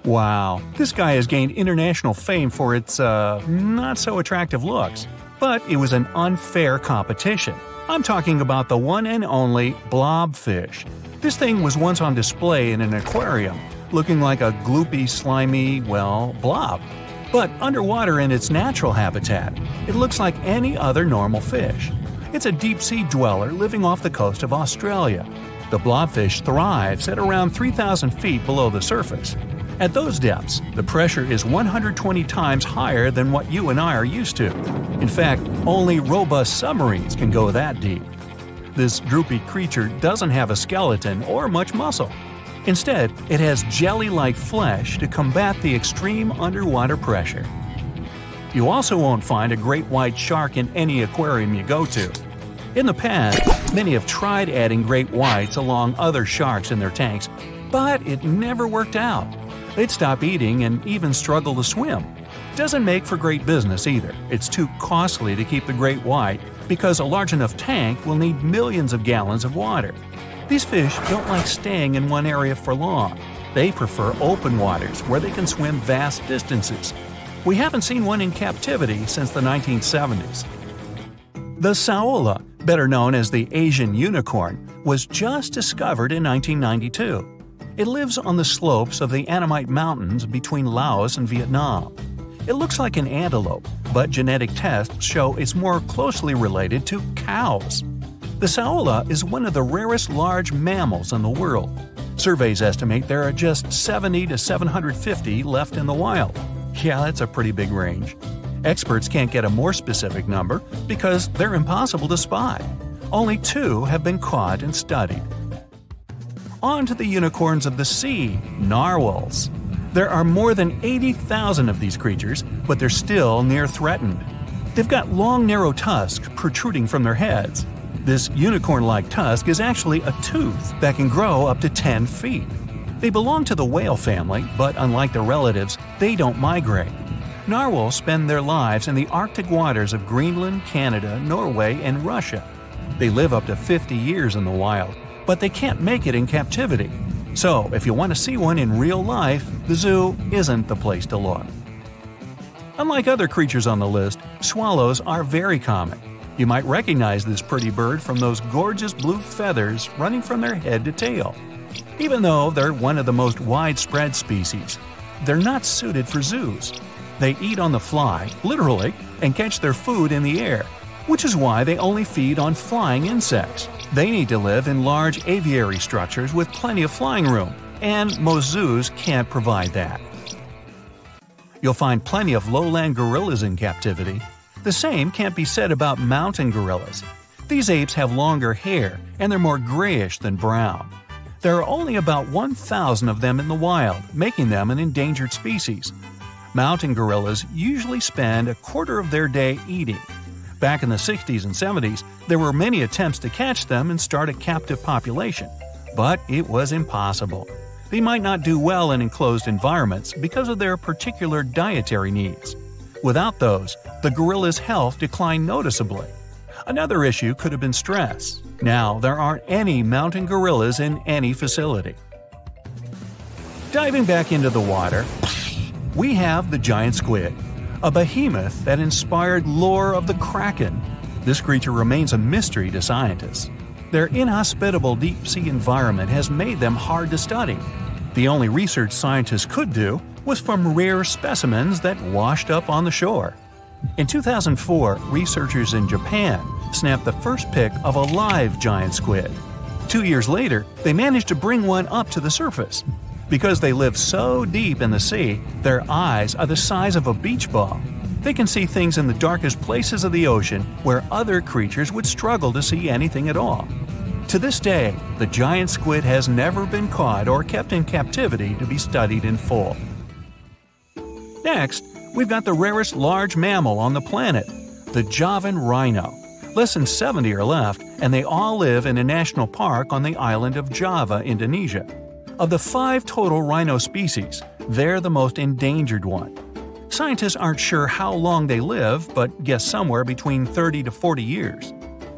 Wow, this guy has gained international fame for its, not-so-attractive looks. But it was an unfair competition. I'm talking about the one and only blobfish. This thing was once on display in an aquarium, looking like a gloopy, slimy, blob. But underwater in its natural habitat, it looks like any other normal fish. It's a deep-sea dweller living off the coast of Australia. The blobfish thrives at around 3,000 feet below the surface. At those depths, the pressure is 120 times higher than what you and I are used to. In fact, only robust submarines can go that deep. This droopy creature doesn't have a skeleton or much muscle. Instead, it has jelly-like flesh to combat the extreme underwater pressure. You also won't find a great white shark in any aquarium you go to. In the past, many have tried adding great whites along other sharks in their tanks, but it never worked out. They'd stop eating and even struggle to swim. Doesn't make for great business either. It's too costly to keep the great white because a large enough tank will need millions of gallons of water. These fish don't like staying in one area for long. They prefer open waters where they can swim vast distances. We haven't seen one in captivity since the 1970s. The saola, better known as the Asian unicorn, was just discovered in 1992. It lives on the slopes of the Annamite Mountains between Laos and Vietnam. It looks like an antelope, but genetic tests show it's more closely related to cows. The saola is one of the rarest large mammals in the world. Surveys estimate there are just 70 to 750 left in the wild. Yeah, that's a pretty big range. Experts can't get a more specific number because they're impossible to spot. Only 2 have been caught and studied. On to the unicorns of the sea, narwhals. There are more than 80,000 of these creatures, but they're still near threatened. They've got long, narrow tusks protruding from their heads. This unicorn-like tusk is actually a tooth that can grow up to 10 feet. They belong to the whale family, but unlike their relatives, they don't migrate. Narwhals spend their lives in the Arctic waters of Greenland, Canada, Norway, and Russia. They live up to 50 years in the wild, but they can't make it in captivity. So, if you want to see one in real life, the zoo isn't the place to look. Unlike other creatures on the list, swallows are very common. You might recognize this pretty bird from those gorgeous blue feathers running from their head to tail. Even though they're one of the most widespread species, they're not suited for zoos. They eat on the fly, literally, and catch their food in the air, which is why they only feed on flying insects. They need to live in large aviary structures with plenty of flying room, and most zoos can't provide that. You'll find plenty of lowland gorillas in captivity. The same can't be said about mountain gorillas. These apes have longer hair, and they're more grayish than brown. There are only about 1,000 of them in the wild, making them an endangered species. Mountain gorillas usually spend a quarter of their day eating. Back in the 60s and 70s, there were many attempts to catch them and start a captive population, but it was impossible. They might not do well in enclosed environments because of their particular dietary needs. Without those, the gorilla's health declined noticeably. Another issue could have been stress. Now, there aren't any mountain gorillas in any facility. Diving back into the water, we have the giant squid, a behemoth that inspired lore of the kraken. This creature remains a mystery to scientists. Their inhospitable deep-sea environment has made them hard to study. The only research scientists could do was from rare specimens that washed up on the shore. In 2004, researchers in Japan snapped the first pic of a live giant squid. 2 years later, they managed to bring one up to the surface. Because they live so deep in the sea, their eyes are the size of a beach ball. They can see things in the darkest places of the ocean where other creatures would struggle to see anything at all. To this day, the giant squid has never been caught or kept in captivity to be studied in full. Next, we've got the rarest large mammal on the planet, the Javan rhino. Less than 70 are left, and they all live in a national park on the island of Java, Indonesia. Of the 5 total rhino species, they're the most endangered one. Scientists aren't sure how long they live, but guess somewhere between 30 to 40 years.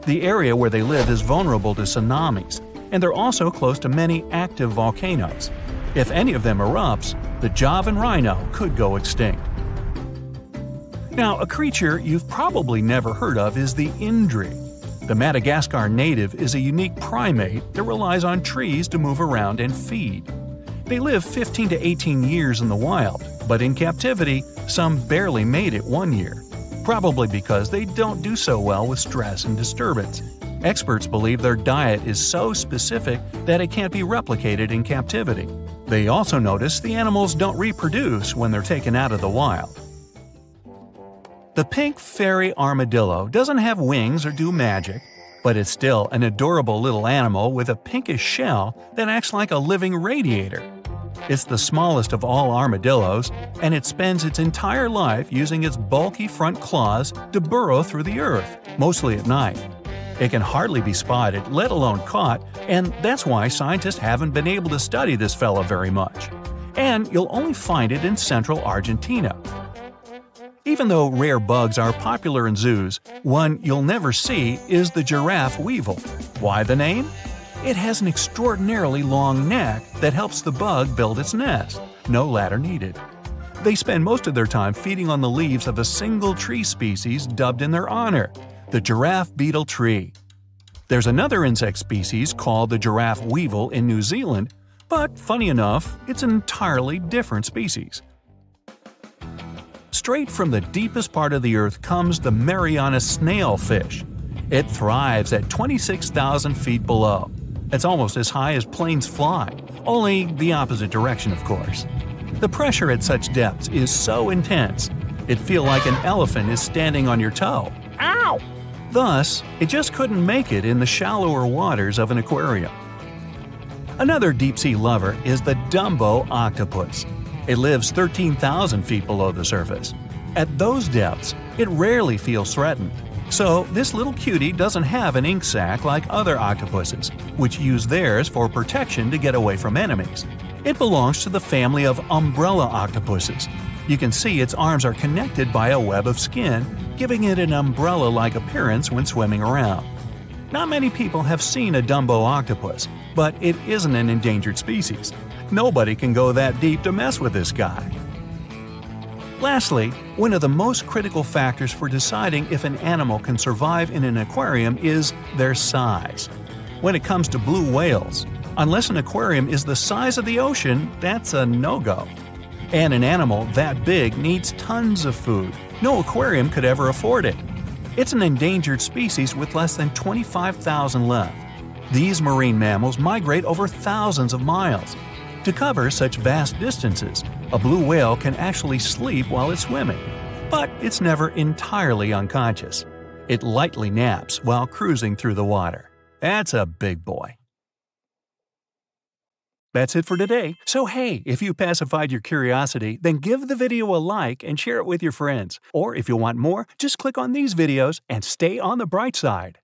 The area where they live is vulnerable to tsunamis, and they're also close to many active volcanoes. If any of them erupts, the Javan rhino could go extinct. Now, a creature you've probably never heard of is the Indri. The Madagascar native is a unique primate that relies on trees to move around and feed. They live 15 to 18 years in the wild, but in captivity, some barely made it 1 year, probably because they don't do so well with stress and disturbance. Experts believe their diet is so specific that it can't be replicated in captivity. They also notice the animals don't reproduce when they're taken out of the wild. The pink fairy armadillo doesn't have wings or do magic, but it's still an adorable little animal with a pinkish shell that acts like a living radiator. It's the smallest of all armadillos, and it spends its entire life using its bulky front claws to burrow through the earth, mostly at night. It can hardly be spotted, let alone caught, and that's why scientists haven't been able to study this fella very much. And you'll only find it in central Argentina. Even though rare bugs are popular in zoos, one you'll never see is the giraffe weevil. Why the name? It has an extraordinarily long neck that helps the bug build its nest. No ladder needed. They spend most of their time feeding on the leaves of a single tree species dubbed in their honor, the giraffe beetle tree. There's another insect species called the giraffe weevil in New Zealand, but funny enough, it's an entirely different species. Straight from the deepest part of the earth comes the Mariana snailfish. It thrives at 26,000 feet below. It's almost as high as planes fly, only the opposite direction, of course. The pressure at such depths is so intense, it feels like an elephant is standing on your toe. Ow! Thus, it just couldn't make it in the shallower waters of an aquarium. Another deep-sea lover is the Dumbo octopus. It lives 13,000 feet below the surface. At those depths, it rarely feels threatened. So, this little cutie doesn't have an ink sac like other octopuses, which use theirs for protection to get away from enemies. It belongs to the family of umbrella octopuses. You can see its arms are connected by a web of skin, giving it an umbrella-like appearance when swimming around. Not many people have seen a Dumbo octopus, but it isn't an endangered species. Nobody can go that deep to mess with this guy. Lastly, one of the most critical factors for deciding if an animal can survive in an aquarium is their size. When it comes to blue whales, unless an aquarium is the size of the ocean, that's a no-go. And an animal that big needs tons of food. No aquarium could ever afford it. It's an endangered species with less than 25,000 left. These marine mammals migrate over thousands of miles. To cover such vast distances, a blue whale can actually sleep while it's swimming. But it's never entirely unconscious. It lightly naps while cruising through the water. That's a big boy. That's it for today. So hey, if you pacified your curiosity, then give the video a like and share it with your friends. Or if you want more, just click on these videos and stay on the bright side.